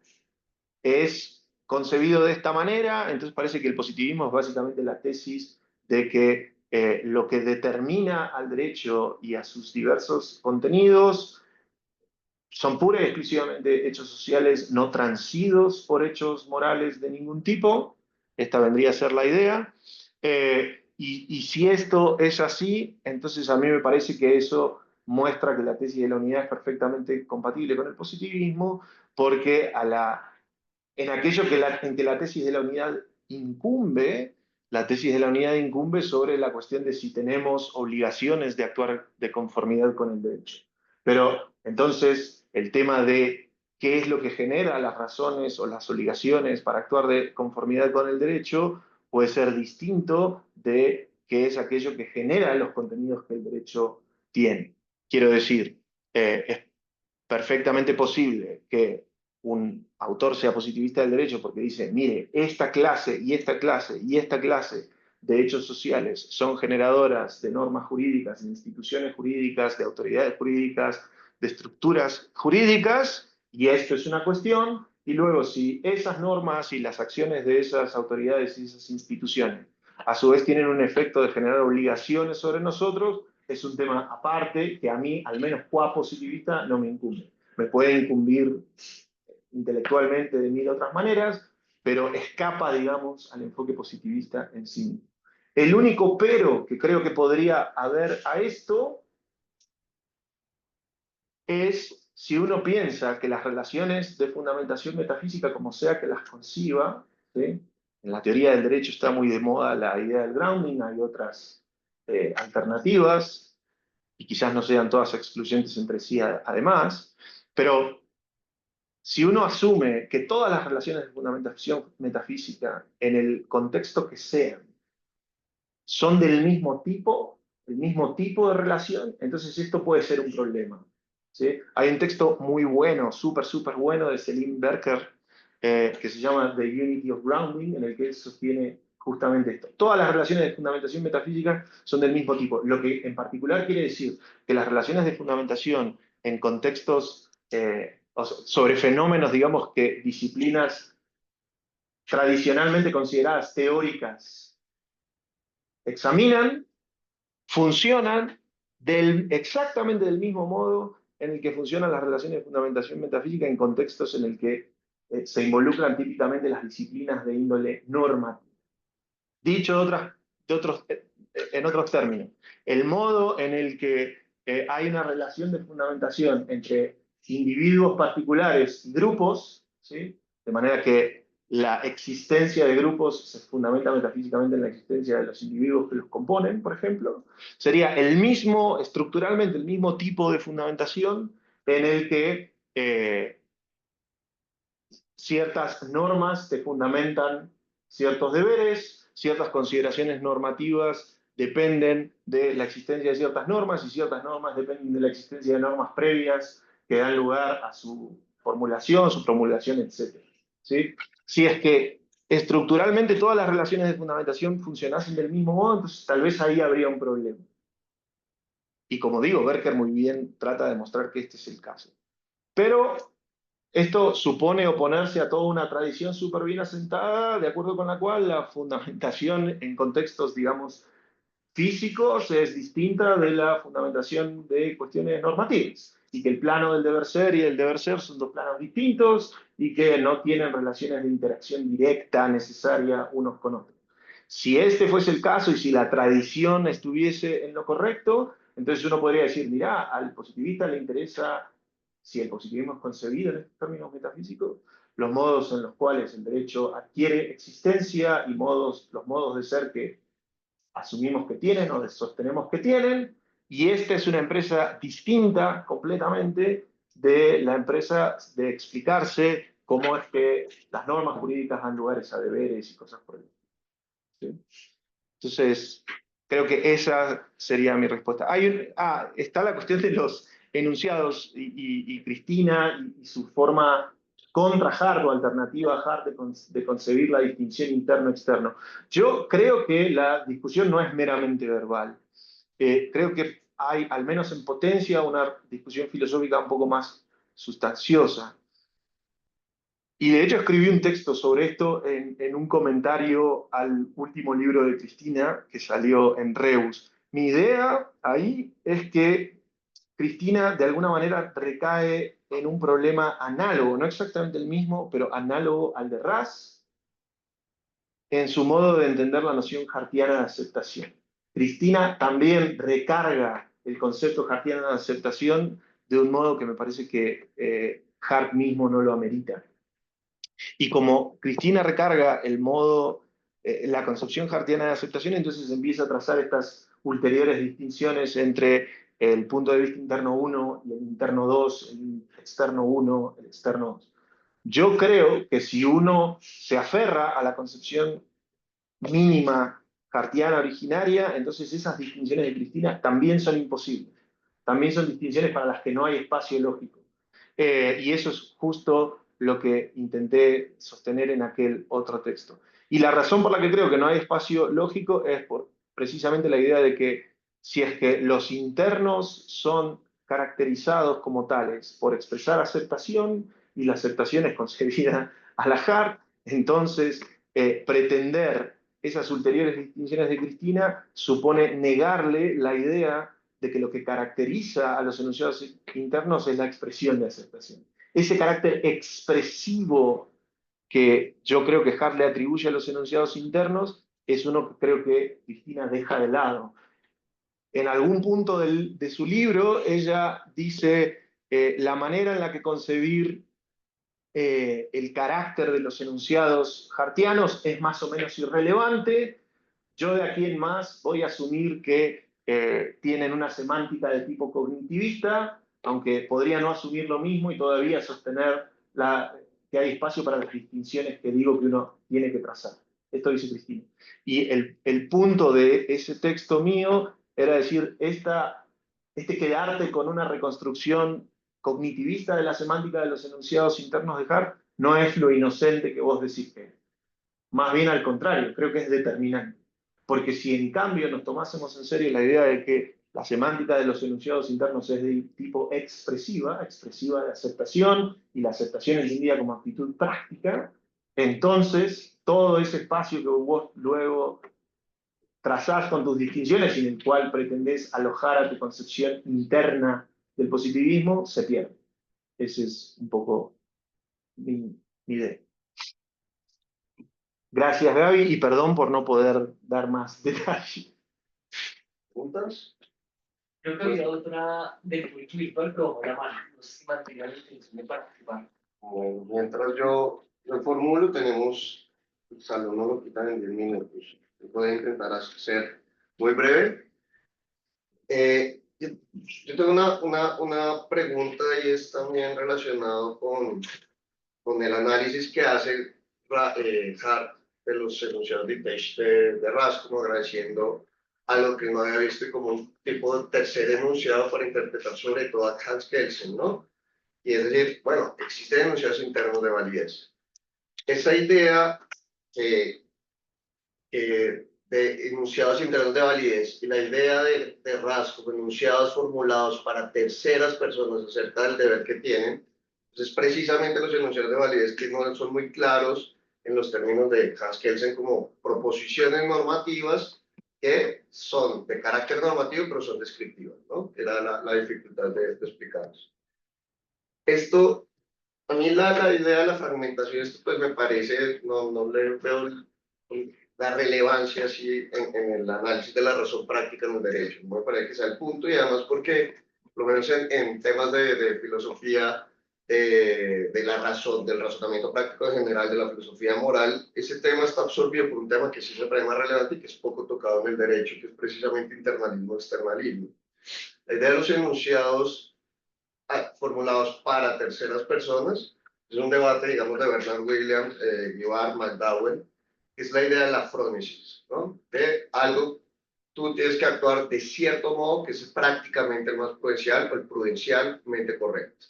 es concebido de esta manera, entonces parece que el positivismo es básicamente la tesis de que lo que determina al derecho y a sus diversos contenidos son pura y exclusivamente hechos sociales no transidos por hechos morales de ningún tipo. Esta vendría a ser la idea. Y si esto es así, entonces a mí me parece que eso muestra que la tesis de la unidad es perfectamente compatible con el positivismo, porque en aquello en que la tesis de la unidad incumbe, la tesis de la unidad incumbe sobre la cuestión de si tenemos obligaciones de actuar de conformidad con el derecho. Pero entonces el tema de qué es lo que genera las razones o las obligaciones para actuar de conformidad con el derecho puede ser distinto de qué es aquello que genera los contenidos que el derecho tiene. Quiero decir, es perfectamente posible que un autor sea positivista del derecho porque dice, mire, esta clase y esta clase y esta clase de hechos sociales son generadoras de normas jurídicas, de instituciones jurídicas, de autoridades jurídicas, de estructuras jurídicas, y esto es una cuestión, y luego si esas normas y las acciones de esas autoridades y esas instituciones a su vez tienen un efecto de generar obligaciones sobre nosotros, es un tema aparte que a mí, al menos qua positivista, no me incumbe. Me puede incumbir intelectualmente de mil otras maneras, pero escapa, digamos, al enfoque positivista en sí mismo. El único pero que creo que podría haber a esto es si uno piensa que las relaciones de fundamentación metafísica, como sea que las conciba, ¿sí? En la teoría del derecho está muy de moda la idea del grounding, hay otras alternativas, y quizás no sean todas excluyentes entre sí además, pero si uno asume que todas las relaciones de fundamentación metafísica, en el contexto que sean, son del mismo tipo, el mismo tipo de relación, entonces esto puede ser un problema. ¿Sí? Hay un texto muy bueno, súper bueno de Selim Berker, que se llama The Unity of Grounding, en el que él sostiene justamente esto. Todas las relaciones de fundamentación metafísica son del mismo tipo, lo que en particular quiere decir que las relaciones de fundamentación en contextos sobre fenómenos, digamos que disciplinas tradicionalmente consideradas teóricas examinan, funcionan exactamente del mismo modo en el que funcionan las relaciones de fundamentación metafísica en contextos en el que se involucran típicamente las disciplinas de índole normativa. Dicho en otros términos, el modo en el que hay una relación de fundamentación entre individuos particulares y grupos, ¿sí? De manera que la existencia de grupos se fundamenta metafísicamente en la existencia de los individuos que los componen, por ejemplo, sería el mismo, estructuralmente el mismo tipo de fundamentación en el que ciertas normas te fundamentan ciertos deberes, ciertas consideraciones normativas dependen de la existencia de ciertas normas y ciertas normas dependen de la existencia de normas previas que dan lugar a su promulgación, etc. ¿Sí? Si es que estructuralmente todas las relaciones de fundamentación funcionasen del mismo modo, entonces tal vez ahí habría un problema. Y como digo, Berker muy bien trata de mostrar que este es el caso. Pero esto supone oponerse a toda una tradición súper bien asentada, de acuerdo con la cual la fundamentación en contextos, digamos, físicos es distinta de la fundamentación de cuestiones normativas, y que el plano del deber ser y el deber ser son dos planos distintos y que no tienen relaciones de interacción directa necesaria unos con otros. Si este fuese el caso y si la tradición estuviese en lo correcto, entonces uno podría decir, mirá, al positivista le interesa, si el positivismo es concebido en estos términos metafísicos, los modos en los cuales el derecho adquiere existencia y los modos de ser que asumimos que tienen o sostenemos que tienen, y esta es una empresa distinta completamente de la empresa de explicarse cómo es que las normas jurídicas dan lugares a deberes y cosas por el estilo. ¿Sí? Entonces, creo que esa sería mi respuesta. Está la cuestión de los enunciados y Cristina y su forma contra Hart o alternativa a Hart de concebir la distinción interno-externo. Yo creo que la discusión no es meramente verbal. Creo que hay, al menos en potencia, una discusión filosófica un poco más sustanciosa. Y de hecho escribí un texto sobre esto en un comentario al último libro de Cristina que salió en Reus. Mi idea ahí es que Cristina de alguna manera recae en un problema análogo, no exactamente el mismo, pero análogo al de Raz, en su modo de entender la noción hartiana de aceptación. Cristina también recarga el concepto hartiano de aceptación de un modo que me parece que Hart mismo no lo amerita. Y como Cristina recarga la concepción hartiana de aceptación, entonces empieza a trazar estas ulteriores distinciones entre el punto de vista interno 1 y el interno 2, el externo 1, el externo 2. Yo creo que si uno se aferra a la concepción mínima hartiana originaria, entonces esas distinciones de Cristina también son imposibles. También son distinciones para las que no hay espacio lógico. Y eso es justo lo que intenté sostener en aquel otro texto. Y la razón por la que creo que no hay espacio lógico es por precisamente la idea de que si es que los internos son caracterizados como tales por expresar aceptación y la aceptación es concebida a la Hart, entonces pretender esas ulteriores distinciones de Cristina supone negarle la idea de que lo que caracteriza a los enunciados internos es la expresión de aceptación. Ese carácter expresivo que yo creo que Hart le atribuye a los enunciados internos es uno que creo que Cristina deja de lado. En algún punto de su libro, ella dice la manera en la que concebir el carácter de los enunciados hartianos es más o menos irrelevante. Yo de aquí en más voy a asumir que tienen una semántica de tipo cognitivista, aunque podría no asumir lo mismo y todavía sostener que hay espacio para las distinciones que digo que uno tiene que trazar. Esto dice Cristina. Y el punto de ese texto mío era decir, quedarte con una reconstrucción cognitivista de la semántica de los enunciados internos de Hart no es lo inocente que vos decís que es. Más bien al contrario, creo que es determinante. Porque si en cambio nos tomásemos en serio la idea de que la semántica de los enunciados internos es de tipo expresiva de aceptación, y la aceptación entendida como actitud práctica, entonces todo ese espacio que vos luego trazás con tus distinciones y en el cual pretendés alojar a tu concepción interna del positivismo, se pierde. Esa es un poco mi idea. Gracias, Gaby, y perdón por no poder dar más detalle. ¿Preguntas? Creo que había otra del Wiki, pero la mano. No sé si mantenga la intención de participar. Bueno, mientras yo formulo, tenemos el salón, no lo quitan en 10 minutos. Se puede intentar hacer muy breve. Yo tengo una pregunta y es también relacionado con el análisis que hace Hart de los enunciados de Page de Raz, como agradeciendo a lo que no había visto como un tipo de tercer enunciado para interpretar sobre todo a Hans Kelsen, ¿no? Y es decir, bueno, existen enunciados internos de validez. Esa idea de enunciados internos de validez y la idea de Raz como enunciados formulados para terceras personas acerca del deber que tienen, entonces precisamente los enunciados de validez que no son muy claros en los términos de Hans Kelsen como proposiciones normativas que son de carácter normativo pero son descriptivas, ¿no? Era la dificultad de explicarlos. Esto, a mí la idea de la fragmentación, esto pues me parece, no le veo la relevancia así en el análisis de la razón práctica en el derecho. No me parece que sea el punto, y además porque, por lo menos en temas de filosofía, de la razón, del razonamiento práctico en general, de la filosofía moral, ese tema está absorbido por un tema que sí me parece más relevante y que es poco tocado en el derecho, que es precisamente internalismo-externalismo. La idea de los enunciados formulados para terceras personas es un debate, digamos, de Bernard Williams, Guibart, McDowell, que es la idea de la frónesis, ¿no? De algo, tú tienes que actuar de cierto modo que es prácticamente el más prudencial o el prudencialmente correcto.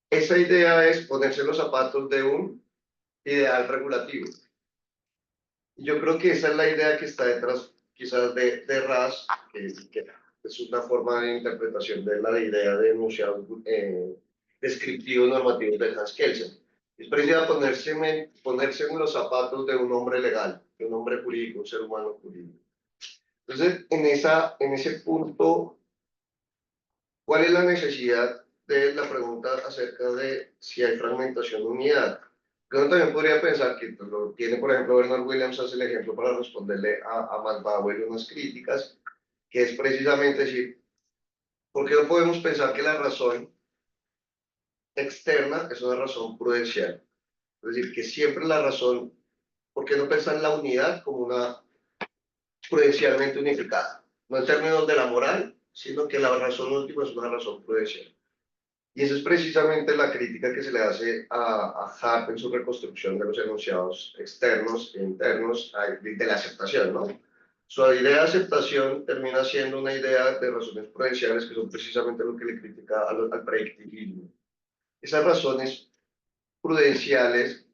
Esa idea es ponerse los zapatos de un ideal regulativo. Yo creo que esa es la idea que está detrás, quizás, de Raz, que es una forma de interpretación de la idea de enunciados descriptivos normativos de Hans Kelsen. Es precisamente ponerse en los zapatos de un hombre legal, de un hombre jurídico, un ser humano jurídico. Entonces, en ese punto, ¿cuál es la necesidad de la pregunta acerca de si hay fragmentación o unidad? Yo también podría pensar que pues, lo tiene, por ejemplo, Bernard Williams hace el ejemplo para responderle a McDowell unas críticas, que es precisamente decir, ¿por qué no podemos pensar que la razón externa es una razón prudencial? Es decir, que siempre la razón, ¿por qué no pensar en la unidad como una prudencialmente unificada? No en términos de la moral, sino que la razón última es una razón prudencial. Y esa es precisamente la crítica que se le hace a Harp en su reconstrucción de los enunciados externos e internos de la aceptación, ¿no? Su idea de aceptación termina siendo una idea de razones prudenciales que son precisamente lo que le critica al predictivismo. Esas razones prudenciales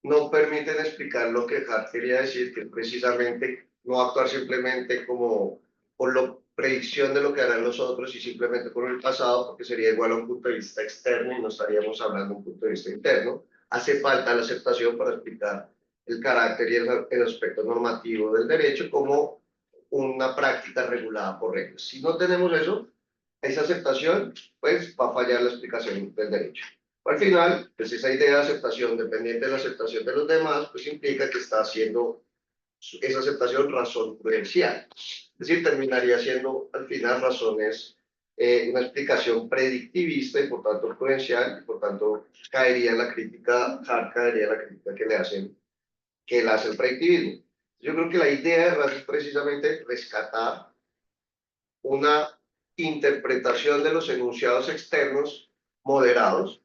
no permiten explicar lo que Hart quería decir, que precisamente no actuar simplemente como por la predicción de lo que harán los otros y simplemente por el pasado, porque sería igual a un punto de vista externo y no estaríamos hablando de un punto de vista interno. Hace falta la aceptación para explicar el carácter y el aspecto normativo del derecho como una práctica regulada por reglas. Si no tenemos eso, esa aceptación, pues va a fallar la explicación del derecho. Al final, pues esa idea de aceptación, dependiente de la aceptación de los demás, pues implica que está haciendo esa aceptación razón prudencial. Es decir, terminaría siendo al final razones, una explicación predictivista y por tanto prudencial, y por tanto caería en la crítica, Hart caería en la crítica que le hace el predictivismo. Yo creo que la idea de Raz es precisamente rescatar una interpretación de los enunciados externos moderados,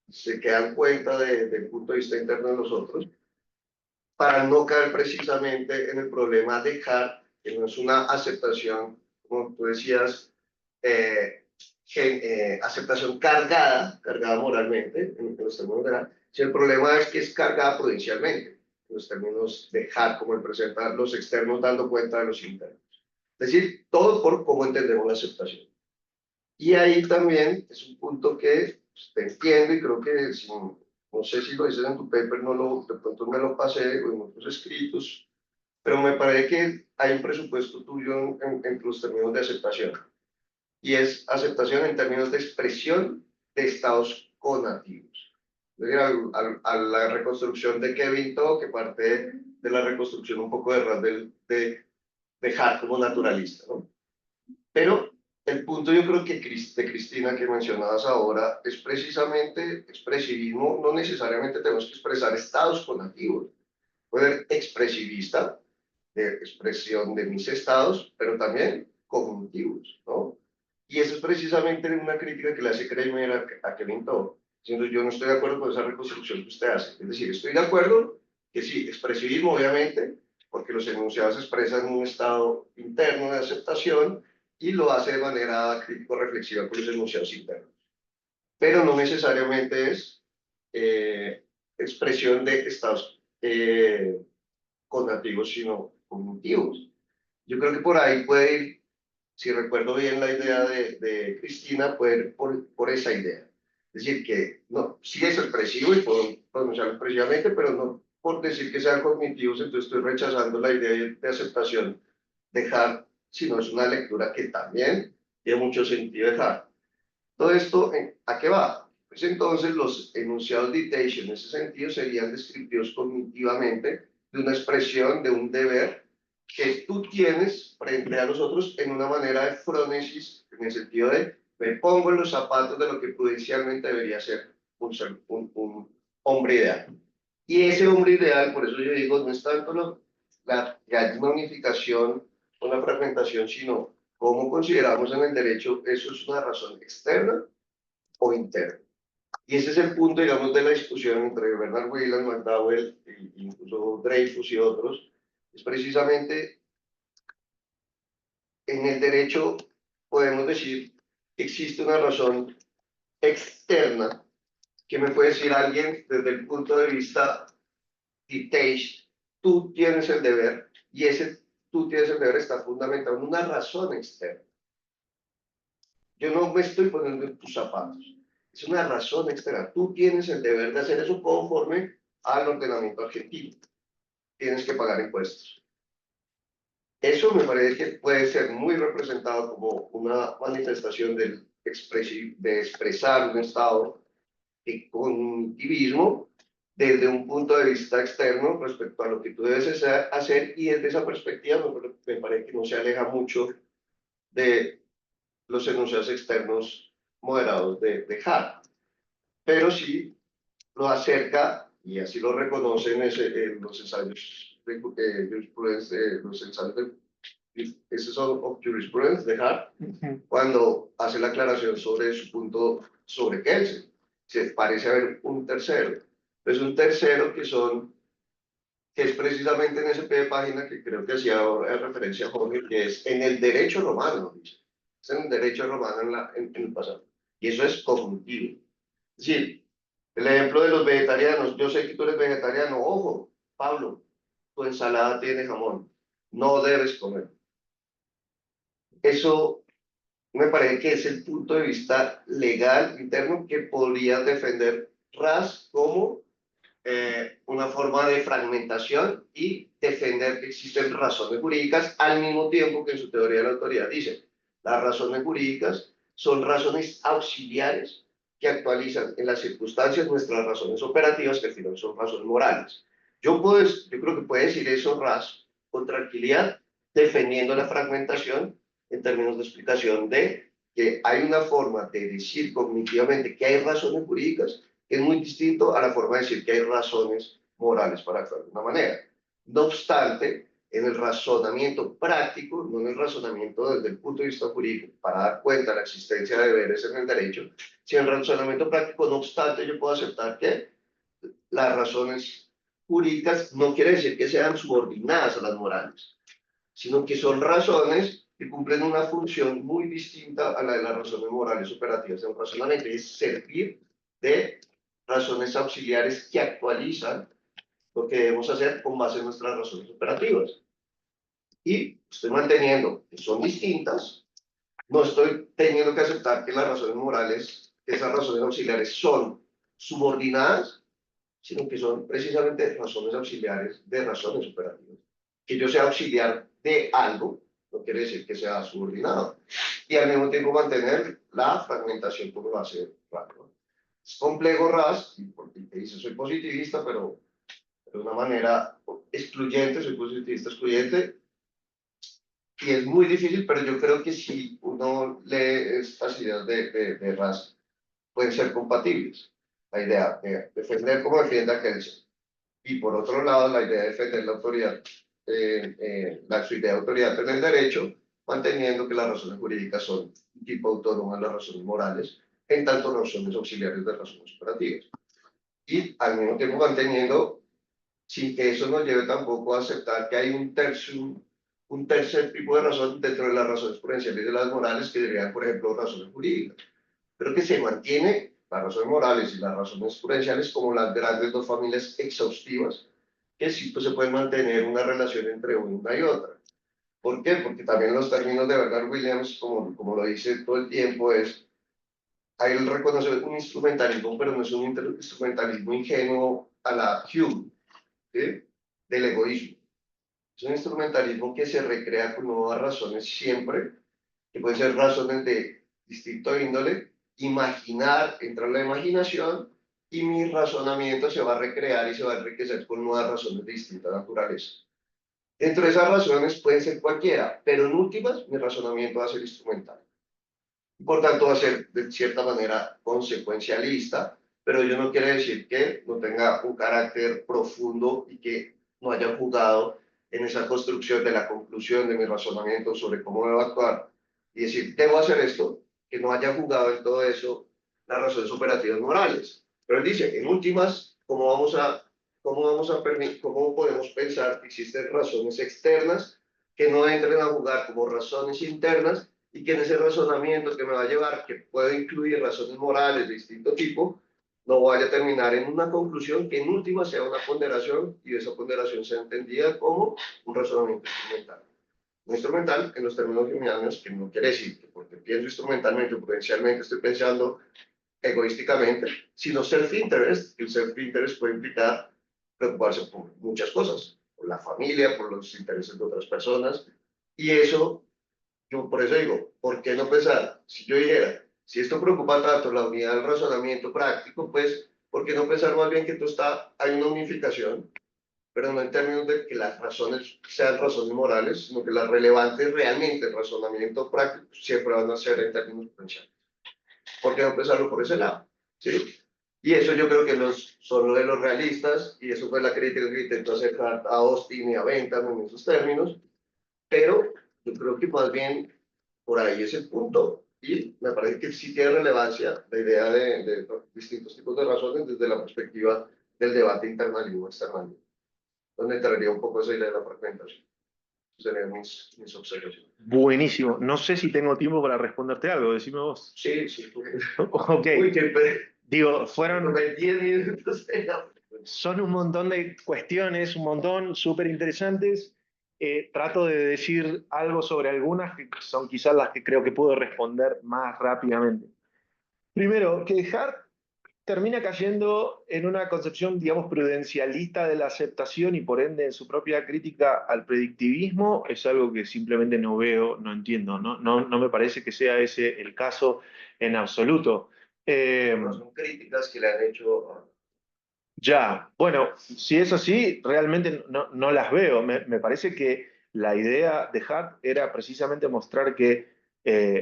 se quedan cuenta del punto de vista interno de nosotros, para no caer precisamente en el problema de Hart, que no es una aceptación, como tú decías, aceptación cargada moralmente, en los términos de Hart, si el problema es que es cargada prudencialmente, en los términos de Hart, como él presenta los externos dando cuenta de los internos. Es decir, todo por cómo entendemos la aceptación. Y ahí también es un punto que pues, te entiendo y creo que no sé si lo dices en tu paper, de pronto me lo pasé o en otros escritos, pero me parece que hay un presupuesto tuyo en los términos de aceptación. Y es aceptación en términos de expresión de estados conativos. Es decir, a la reconstrucción de Kevin To, que parte de la reconstrucción un poco de Hart como naturalista, ¿no? Pero el punto yo creo que de Cristina que mencionabas ahora es precisamente expresivismo, no necesariamente tenemos que expresar estados conativos, puede ser expresivista, de expresión de mis estados, pero también cognitivos, ¿no? Y eso es precisamente una crítica que le hace Kramer a Kevin To, diciendo yo no estoy de acuerdo con esa reconstrucción que usted hace, es decir, estoy de acuerdo que sí, expresivismo obviamente, porque los enunciados expresan un estado interno de aceptación, y lo hace de manera crítico-reflexiva con los enunciados internos. Pero no necesariamente es expresión de estados conativos, sino cognitivos. Yo creo que por ahí puede ir, si recuerdo bien la idea de Cristina, puede ir por esa idea. Es decir, que no, sí es expresivo y puedo pronunciarlo expresivamente, pero no por decir que sean cognitivos, entonces estoy rechazando la idea de aceptación de Hart, sino es una lectura que también tiene mucho sentido de Hart. Todo esto, ¿a qué va? Pues entonces los enunciados dictation en ese sentido serían descriptivos cognitivamente, de una expresión, de un deber que tú tienes frente a los otros en una manera de frónesis, en el sentido de me pongo en los zapatos de lo que prudencialmente debería ser un hombre ideal. Y ese hombre ideal, por eso yo digo, no es tanto que haya una unificación o una fragmentación, sino cómo consideramos en el derecho eso es una razón externa o interna. Y ese es el punto, digamos, de la discusión entre Bernard Whelan, McDowell, e incluso Dreyfus y otros, es precisamente en el derecho podemos decir que existe una razón externa que me puede decir alguien desde el punto de vista dictate, tú tienes el deber, y ese tú tienes el deber está fundamentado en una razón externa. Yo no me estoy poniendo en tus zapatos, es una razón externa. Tú tienes el deber de hacer eso conforme al ordenamiento argentino. Tienes que pagar impuestos. Eso me parece que puede ser muy representado como una manifestación de expresar un estado de cognitivismo desde un punto de vista externo respecto a lo que tú debes hacer, y desde esa perspectiva me parece que no se aleja mucho de los enunciados externos moderados de Hart, pero sí lo acerca, y así lo reconocen en los ensayos de jurisprudencia, los ensayos de of Jurisprudence de Hart, cuando hace la aclaración sobre su punto sobre Kelsen. Se parece haber un tercero. Es un tercero que es precisamente en ese pie de página que creo que hacía referencia a Jorge, que es en el derecho romano, dice. Es en el derecho romano en el pasado. Y eso es cognitivo. Es decir, el ejemplo de los vegetarianos, yo sé que tú eres vegetariano, ojo, Pablo, tu ensalada tiene jamón, no debes comer. Eso me parece que es el punto de vista legal interno que podría defender Ras como una forma de fragmentación y defender que existen razones jurídicas al mismo tiempo que en su teoría de la autoridad dice las razones jurídicas son razones auxiliares que actualizan en las circunstancias nuestras razones operativas, que al final son razones morales. Yo creo que puede decir eso Ras con tranquilidad, defendiendo la fragmentación en términos de explicación de que hay una forma de decir cognitivamente que hay razones jurídicas que es muy distinto a la forma de decir que hay razones morales para actuar de una manera. No obstante, en el razonamiento práctico, no en el razonamiento desde el punto de vista jurídico, para dar cuenta de la existencia de deberes en el derecho, sino en el razonamiento práctico, no obstante, yo puedo aceptar que las razones jurídicas no quiere decir que sean subordinadas a las morales, sino que son razones que cumplen una función muy distinta a la de las razones morales operativas de un razonamiento, y es servir de razones auxiliares que actualizan lo que debemos hacer con base en nuestras razones operativas. Y estoy manteniendo que son distintas, no estoy teniendo que aceptar que las razones morales, que esas razones auxiliares son subordinadas, sino que son precisamente razones auxiliares de razones operativas. Que yo sea auxiliar de algo no quiere decir que sea subordinado. Y al mismo tiempo mantener la fragmentación como lo hace Ras. Es complejo Ras, porque te dice soy positivista, pero de una manera excluyente, soy positivista excluyente, y es muy difícil, pero yo creo que si uno lee estas ideas de Ras, pueden ser compatibles. La idea de defender como defiende a Kelsen, y por otro lado la idea de defender la autoridad, su idea de autoridad en el derecho, manteniendo que las razones jurídicas son un tipo autónomo de las razones morales, en tanto razones auxiliares de razones operativas. Y al mismo tiempo manteniendo, sin que eso nos lleve tampoco a aceptar que hay un tercer tipo de razón dentro de las razones prudenciales y de las morales, que serían, por ejemplo, razones jurídicas, pero que se mantiene las razones morales y las razones prudenciales como las grandes dos familias exhaustivas, que sí pues, se puede mantener una relación entre una y otra. ¿Por qué? Porque también los términos de Bernard Williams, como lo dice todo el tiempo, hay el reconocer un instrumentalismo, pero no es un instrumentalismo ingenuo a la Hume, ¿sí? Del egoísmo. Es un instrumentalismo que se recrea con nuevas razones siempre, que pueden ser razones de distinto índole, imaginar, entrar en la imaginación y mi razonamiento se va a recrear y se va a enriquecer con nuevas razones de distinta naturaleza. Dentro de esas razones pueden ser cualquiera, pero en últimas mi razonamiento va a ser instrumental. Por tanto, va a ser de cierta manera consecuencialista, pero ello no quiere decir que no tenga un carácter profundo y que no haya jugado en esa construcción de la conclusión de mi razonamiento sobre cómo debo actuar y decir, debo hacer esto, que no haya jugado en todo eso las razones operativas morales. Pero él dice, en últimas, cómo podemos pensar que existen razones externas que no entren a jugar como razones internas y que en ese razonamiento que me va a llevar, que puede incluir razones morales de distinto tipo, no vaya a terminar en una conclusión que en última sea una ponderación y esa ponderación sea entendida como un razonamiento instrumental. Un instrumental, en los términos jungianos, que no quiere decir que porque pienso instrumentalmente o potencialmente estoy pensando egoísticamente, sino self-interest. El self-interest puede implicar preocuparse por muchas cosas, por la familia, por los intereses de otras personas, y eso yo por eso digo, ¿por qué no pensar? Si yo dijera, si esto preocupa tanto la unidad del razonamiento práctico, pues, ¿por qué no pensar más bien que hay una unificación, pero no en términos de que las razones sean razones morales, sino que las relevantes realmente el razonamiento práctico siempre van a ser en términos potenciales? ¿Por qué no pensarlo por ese lado? ¿Sí? Y eso yo creo que son lo de los realistas, y eso fue la crítica que intentó hacer a Austin y a Bentham en esos términos, pero yo creo que más bien por ahí es el punto. Y me parece que sí tiene relevancia la idea de distintos tipos de razones desde la perspectiva del debate internalismo-externalismo, donde entraría un poco esa idea de la fragmentación. Serían mis observaciones. Buenísimo. No sé si tengo tiempo para responderte algo, decime vos. Sí, sí. Ok. Uy, Digo, fueron 10 minutos. son un montón de cuestiones, un montón súper interesantes. Trato de decir algo sobre algunas que son quizás las que creo que puedo responder más rápidamente. Primero, que Descartes termina cayendo en una concepción, digamos, prudencialista de la aceptación y por ende en su propia crítica al predictivismo es algo que simplemente no veo, no entiendo, no me parece que sea ese el caso en absoluto. No son críticas que le han hecho. Ya, bueno, si es así, realmente no las veo. Me parece que la idea de Hart era precisamente mostrar que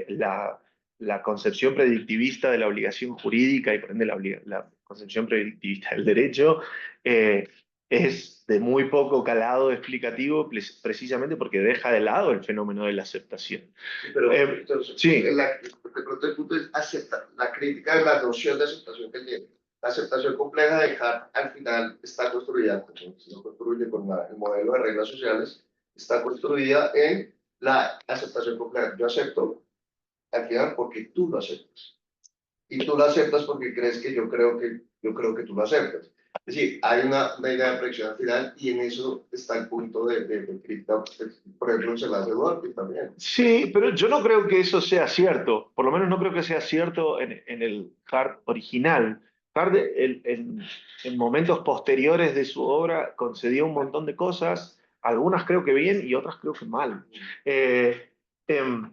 la concepción predictivista de la obligación jurídica y por ende la concepción predictivista del derecho eh, es de muy poco calado explicativo precisamente porque deja de lado el fenómeno de la aceptación. Sí, pero entonces, sí. de pronto el punto es aceptar, la crítica de la noción de aceptación que tiene. La aceptación compleja de Hart al final está construida, como se lo construye con el modelo de reglas sociales, está construida en la aceptación compleja. Yo acepto al final porque tú lo aceptas. Y tú lo aceptas porque crees que yo creo que tú lo aceptas. Es decir, hay una idea de proyección al final y en eso está el punto de crítica, por ejemplo, se la hace Dworkin también. Sí, pero yo no creo que eso sea cierto. Por lo menos no creo que sea cierto en el Hart original. Hart en momentos posteriores de su obra concedió un montón de cosas, algunas creo que bien y otras creo que mal. Eh, em,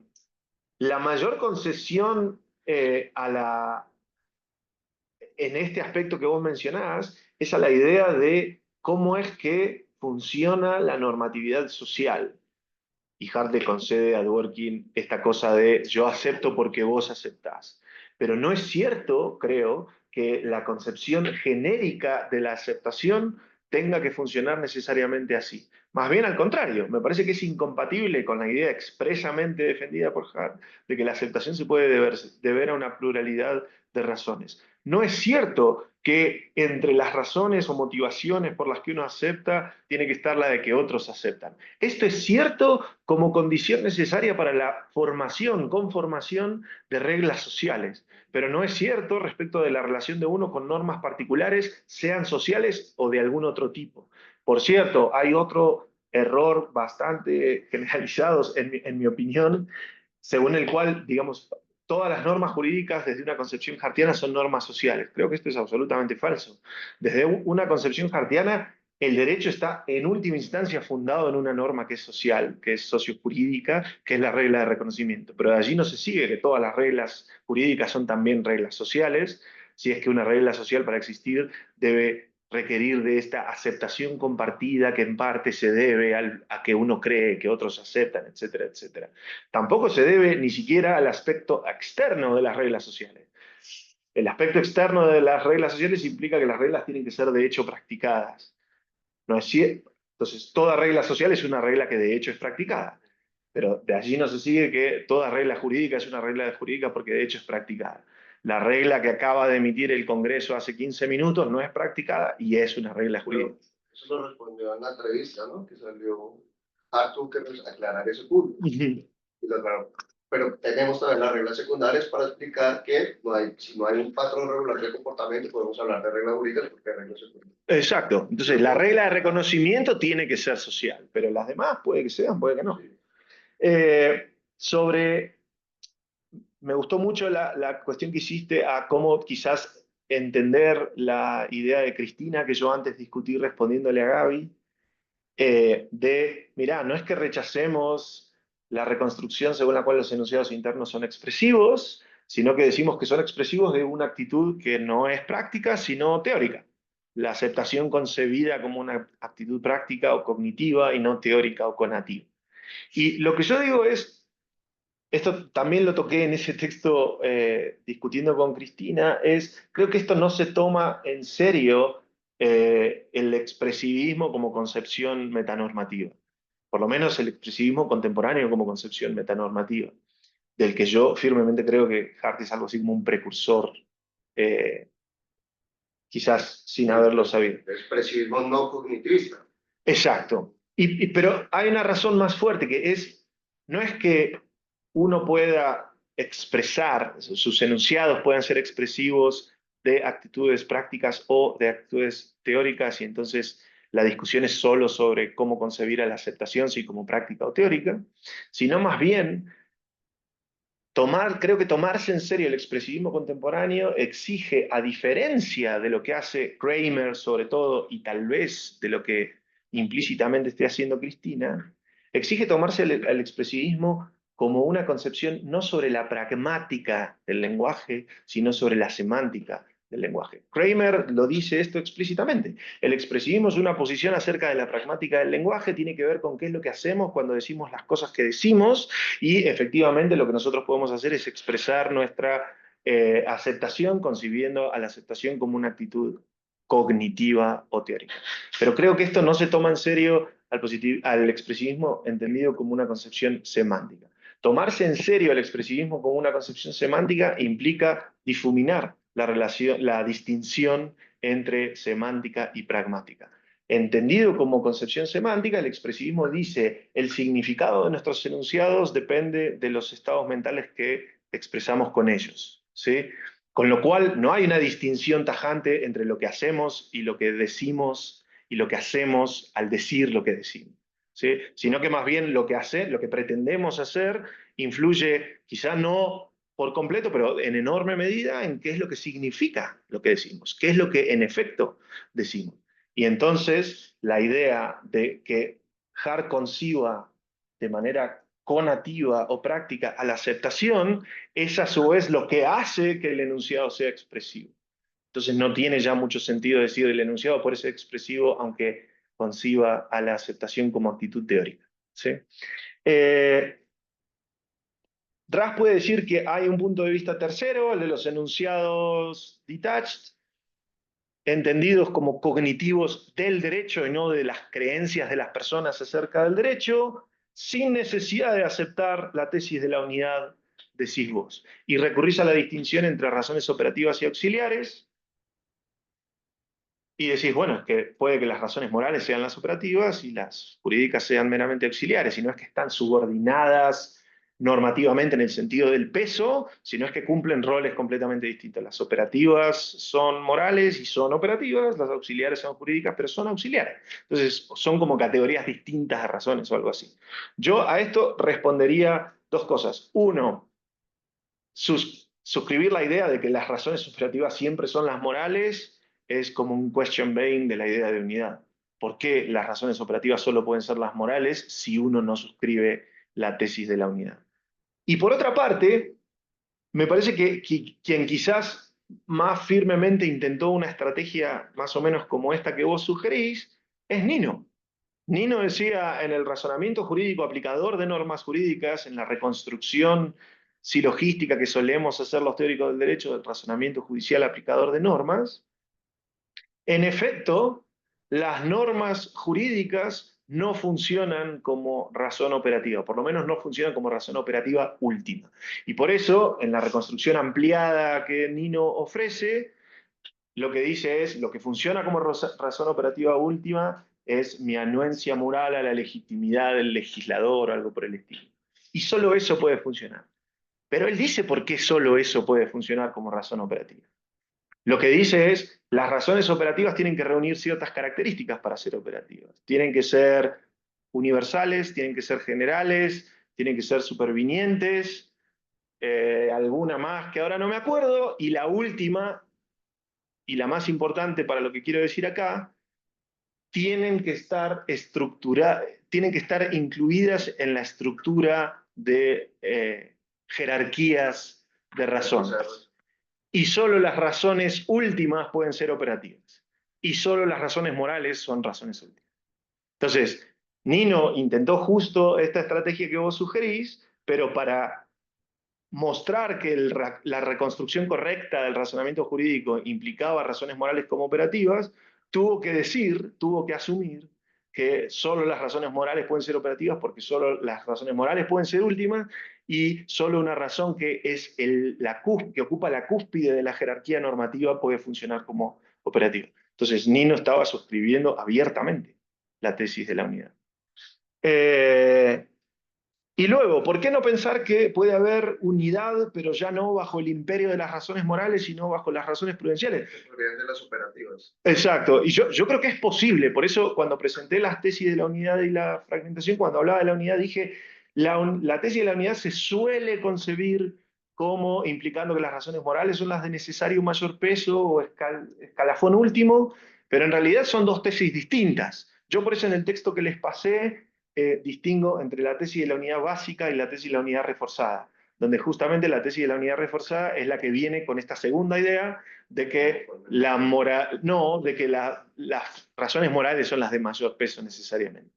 la mayor concesión en este aspecto que vos mencionás es a la idea de cómo es que funciona la normatividad social. Y Hart le concede a Dworkin esta cosa de yo acepto porque vos aceptás. Pero no es cierto, creo, que la concepción genérica de la aceptación tenga que funcionar necesariamente así. Más bien al contrario, me parece que es incompatible con la idea expresamente defendida por Hart de que la aceptación se puede deber a una pluralidad de razones. No es cierto que entre las razones o motivaciones por las que uno acepta tiene que estar la de que otros aceptan. Esto es cierto como condición necesaria para la conformación de reglas sociales, pero no es cierto respecto de la relación de uno con normas particulares, sean sociales o de algún otro tipo. Por cierto, hay otro error bastante generalizado, en mi opinión, según el cual, digamos, todas las normas jurídicas desde una concepción hartiana son normas sociales. Creo que esto es absolutamente falso. Desde una concepción hartiana, el derecho está en última instancia fundado en una norma que es social, que es sociojurídica, que es la regla de reconocimiento. Pero de allí no se sigue que todas las reglas jurídicas son también reglas sociales, si es que una regla social para existir debe requerir de esta aceptación compartida que en parte se debe a que uno cree que otros aceptan, etcétera, etcétera. Tampoco se debe ni siquiera al aspecto externo de las reglas sociales. El aspecto externo de las reglas sociales implica que las reglas tienen que ser de hecho practicadas. ¿No es cierto? Entonces, toda regla social es una regla que de hecho es practicada. Pero de allí no se sigue que toda regla jurídica es una regla jurídica porque de hecho es practicada. La regla que acaba de emitir el Congreso hace 15 minutos no es practicada y es una regla jurídica. Pero eso lo respondió en la entrevista, ¿no? Que salió Arthur que nos aclarar ese punto. Y lo aclaró. Pero tenemos también las reglas secundarias para explicar que si no hay un patrón regular de comportamiento, podemos hablar de reglas jurídicas porque hay reglas secundarias. Exacto. Entonces, la regla de reconocimiento tiene que ser social, pero las demás puede que sean, puede que no. Me gustó mucho la cuestión que hiciste a cómo quizás entender la idea de Cristina que yo antes discutí respondiéndole a Gaby, mirá, no es que rechacemos la reconstrucción según la cual los enunciados internos son expresivos, sino que decimos que son expresivos de una actitud que no es práctica, sino teórica. La aceptación concebida como una actitud práctica o cognitiva y no teórica o conativa. Y lo que yo digo es, esto también lo toqué en ese texto discutiendo con Cristina, creo que esto no se toma en serio el expresivismo como concepción metanormativa, por lo menos el expresivismo contemporáneo como concepción metanormativa, del que yo firmemente creo que Hart es algo así como un precursor, quizás sin haberlo sabido. Expresivismo no cognitivista. Exacto. Pero hay una razón más fuerte que no es que uno pueda expresar, sus enunciados puedan ser expresivos de actitudes prácticas o de actitudes teóricas, y entonces la discusión es solo sobre cómo concebir a la aceptación, si como práctica o teórica, sino más bien creo que tomarse en serio el expresivismo contemporáneo exige, a diferencia de lo que hace Kramer sobre todo, y tal vez de lo que implícitamente esté haciendo Cristina, exige tomarse el expresivismo como una concepción no sobre la pragmática del lenguaje, sino sobre la semántica del lenguaje. Kramer lo dice esto explícitamente. El expresivismo es una posición acerca de la pragmática del lenguaje, tiene que ver con qué es lo que hacemos cuando decimos las cosas que decimos, y efectivamente lo que nosotros podemos hacer es expresar nuestra aceptación, concibiendo a la aceptación como una actitud cognitiva o teórica. Pero creo que esto no se toma en serio al expresivismo entendido como una concepción semántica. Tomarse en serio el expresivismo como una concepción semántica implica difuminar la distinción entre semántica y pragmática. Entendido como concepción semántica, el expresivismo dice el significado de nuestros enunciados depende de los estados mentales que expresamos con ellos, ¿sí? Con lo cual no hay una distinción tajante entre lo que hacemos y lo que decimos y lo que hacemos al decir lo que decimos, ¿sí? Sino que más bien lo que pretendemos hacer influye quizá no por completo, pero en enorme medida en qué es lo que significa lo que decimos, qué es lo que en efecto decimos. Y entonces la idea de que Hart conciba de manera conativa o práctica a la aceptación es a su vez lo que hace que el enunciado sea expresivo. Entonces no tiene ya mucho sentido decir el enunciado puede ser expresivo aunque conciba a la aceptación como actitud teórica, ¿sí? Ras puede decir que hay un punto de vista tercero, el de los enunciados detached, entendidos como cognitivos del derecho y no de las creencias de las personas acerca del derecho, sin necesidad de aceptar la tesis de la unidad, decís vos. Y recurrís a la distinción entre razones operativas y auxiliares, y decís, bueno, es que puede que las razones morales sean las operativas y las jurídicas sean meramente auxiliares, y no es que están subordinadas normativamente en el sentido del peso, sino es que cumplen roles completamente distintos. Las operativas son morales y son operativas, las auxiliares son jurídicas, pero son auxiliares. Entonces, son como categorías distintas de razones o algo así. Yo a esto respondería dos cosas. Uno, suscribir la idea de que las razones operativas siempre son las morales es como un question vein de la idea de unidad. ¿Por qué las razones operativas solo pueden ser las morales si uno no suscribe la tesis de la unidad? Y por otra parte, me parece que quien quizás más firmemente intentó una estrategia más o menos como esta que vos sugerís, es Nino. Nino decía en el razonamiento jurídico aplicador de normas jurídicas, en la reconstrucción silogística que solemos hacer los teóricos del derecho del razonamiento judicial aplicador de normas, en efecto, las normas jurídicas no funcionan como razón operativa, por lo menos no funcionan como razón operativa última. Y por eso, en la reconstrucción ampliada que Nino ofrece, lo que dice es, lo que funciona como razón operativa última es mi anuencia moral a la legitimidad del legislador o algo por el estilo. Y solo eso puede funcionar. Pero él dice por qué solo eso puede funcionar como razón operativa. Lo que dice es, las razones operativas tienen que reunir ciertas características para ser operativas. Tienen que ser universales, tienen que ser generales, tienen que ser supervinientes, alguna más que ahora no me acuerdo, y la última, y la más importante para lo que quiero decir acá, tienen que estar tienen que estar incluidas en la estructura de jerarquías de razones. Y solo las razones últimas pueden ser operativas. Y solo las razones morales son razones últimas. Entonces, Nino intentó justo esta estrategia que vos sugerís, pero para mostrar que la reconstrucción correcta del razonamiento jurídico implicaba razones morales como operativas, tuvo que asumir que solo las razones morales pueden ser operativas porque solo las razones morales pueden ser últimas y solo una razón que es que ocupa la cúspide de la jerarquía normativa puede funcionar como operativa. Entonces, Nino estaba suscribiendo abiertamente la tesis de la unidad. Y luego, ¿por qué no pensar que puede haber unidad, pero ya no bajo el imperio de las razones morales, sino bajo las razones prudenciales? De las operativas. Exacto, y yo creo que es posible, por eso cuando presenté las tesis de la unidad y la fragmentación, cuando hablaba de la unidad dije, la tesis de la unidad se suele concebir como implicando que las razones morales son las de necesario mayor peso o escalafón último, pero en realidad son dos tesis distintas. Yo por eso en el texto que les pasé distingo entre la tesis de la unidad básica y la tesis de la unidad reforzada, donde justamente la tesis de la unidad reforzada es la que viene con esta segunda idea de que las razones morales son las de mayor peso necesariamente.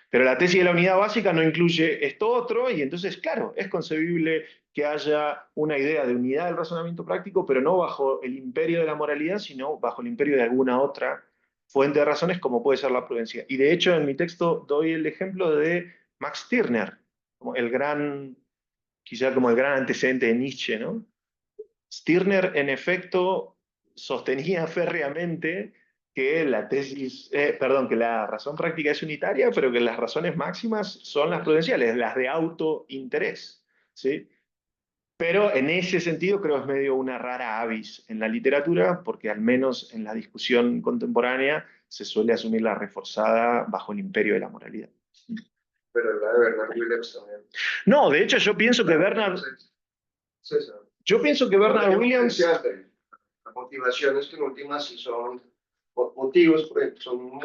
Pero la tesis de la unidad básica no incluye esto otro, y entonces, claro, es concebible que haya una idea de unidad del razonamiento práctico, pero no bajo el imperio de la moralidad, sino bajo el imperio de alguna otra fuente de razones, como puede ser la prudencia. Y de hecho, en mi texto doy el ejemplo de Max Stirner, como quizá como el gran antecedente de Nietzsche, ¿no? Stirner, en efecto, sostenía férreamente que que la razón práctica es unitaria, pero que las razones máximas son las prudenciales, las de autointerés, ¿sí? Pero en ese sentido creo es medio una rara avis en la literatura, porque al menos en la discusión contemporánea se suele asumir la reforzada bajo el imperio de la moralidad. Pero la de Bernard Williams también. No, de hecho yo pienso que Bernard Williams... Las motivaciones que en últimas sí son motivos, son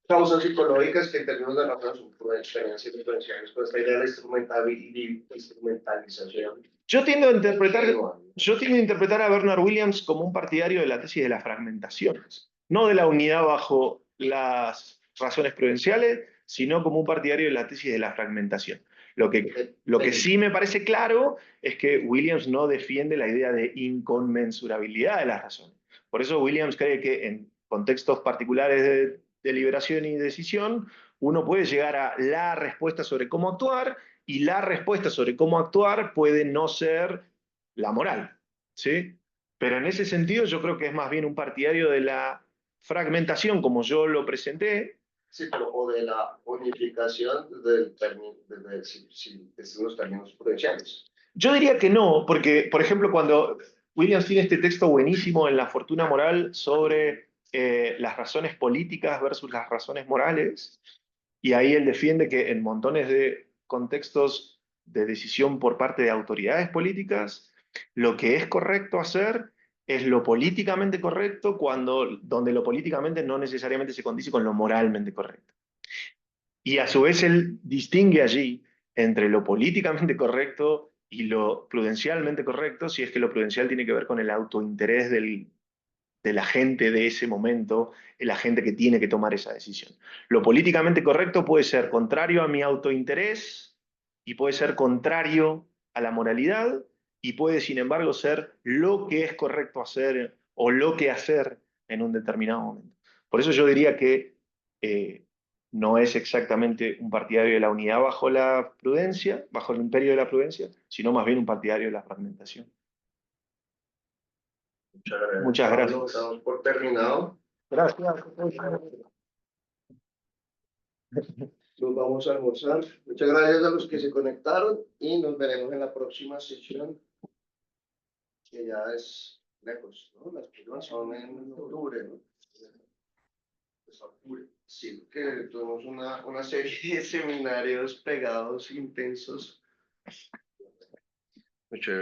causas psicológicas que en términos de razón son por experiencias diferenciales, pues esta idea de la instrumentalización. Yo tiendo a interpretar a Bernard Williams como un partidario de la tesis de las fragmentaciones, no de la unidad bajo las razones prudenciales, sino como un partidario de la tesis de la fragmentación. Lo que sí me parece claro es que Williams no defiende la idea de inconmensurabilidad de las razones. Por eso Williams cree que en contextos particulares de deliberación y decisión, uno puede llegar a la respuesta sobre cómo actuar, y la respuesta sobre cómo actuar puede no ser la moral, ¿sí? Pero en ese sentido yo creo que es más bien un partidario de la fragmentación, como yo lo presenté. Sí, pero o de la unificación desde los términos prudenciales. Yo diría que no, porque, por ejemplo, cuando Williams tiene este texto buenísimo en La Fortuna Moral sobre las razones políticas versus las razones morales, y ahí él defiende que en montones de contextos de decisión por parte de autoridades políticas, lo que es correcto hacer es lo políticamente correcto donde lo políticamente no necesariamente se condice con lo moralmente correcto. Y a su vez él distingue allí entre lo políticamente correcto y lo prudencialmente correcto si es que lo prudencial tiene que ver con el autointerés de la gente de ese momento, la gente que tiene que tomar esa decisión. Lo políticamente correcto puede ser contrario a mi autointerés y puede ser contrario a la moralidad y puede, sin embargo, ser lo que es correcto hacer o lo que hacer en un determinado momento. Por eso yo diría que no es exactamente un partidario de la unidad bajo la prudencia, bajo el imperio de la prudencia, sino más bien un partidario de la fragmentación. Muchas Pablo, gracias. damos por terminado. Gracias. Nos vamos a almorzar. Muchas gracias a los que se conectaron y nos veremos en la próxima sesión, que ya es lejos, ¿no? Las próximas son en octubre, ¿no? Pues octubre. Sí, que tuvimos una serie de seminarios pegados, intensos. Muchas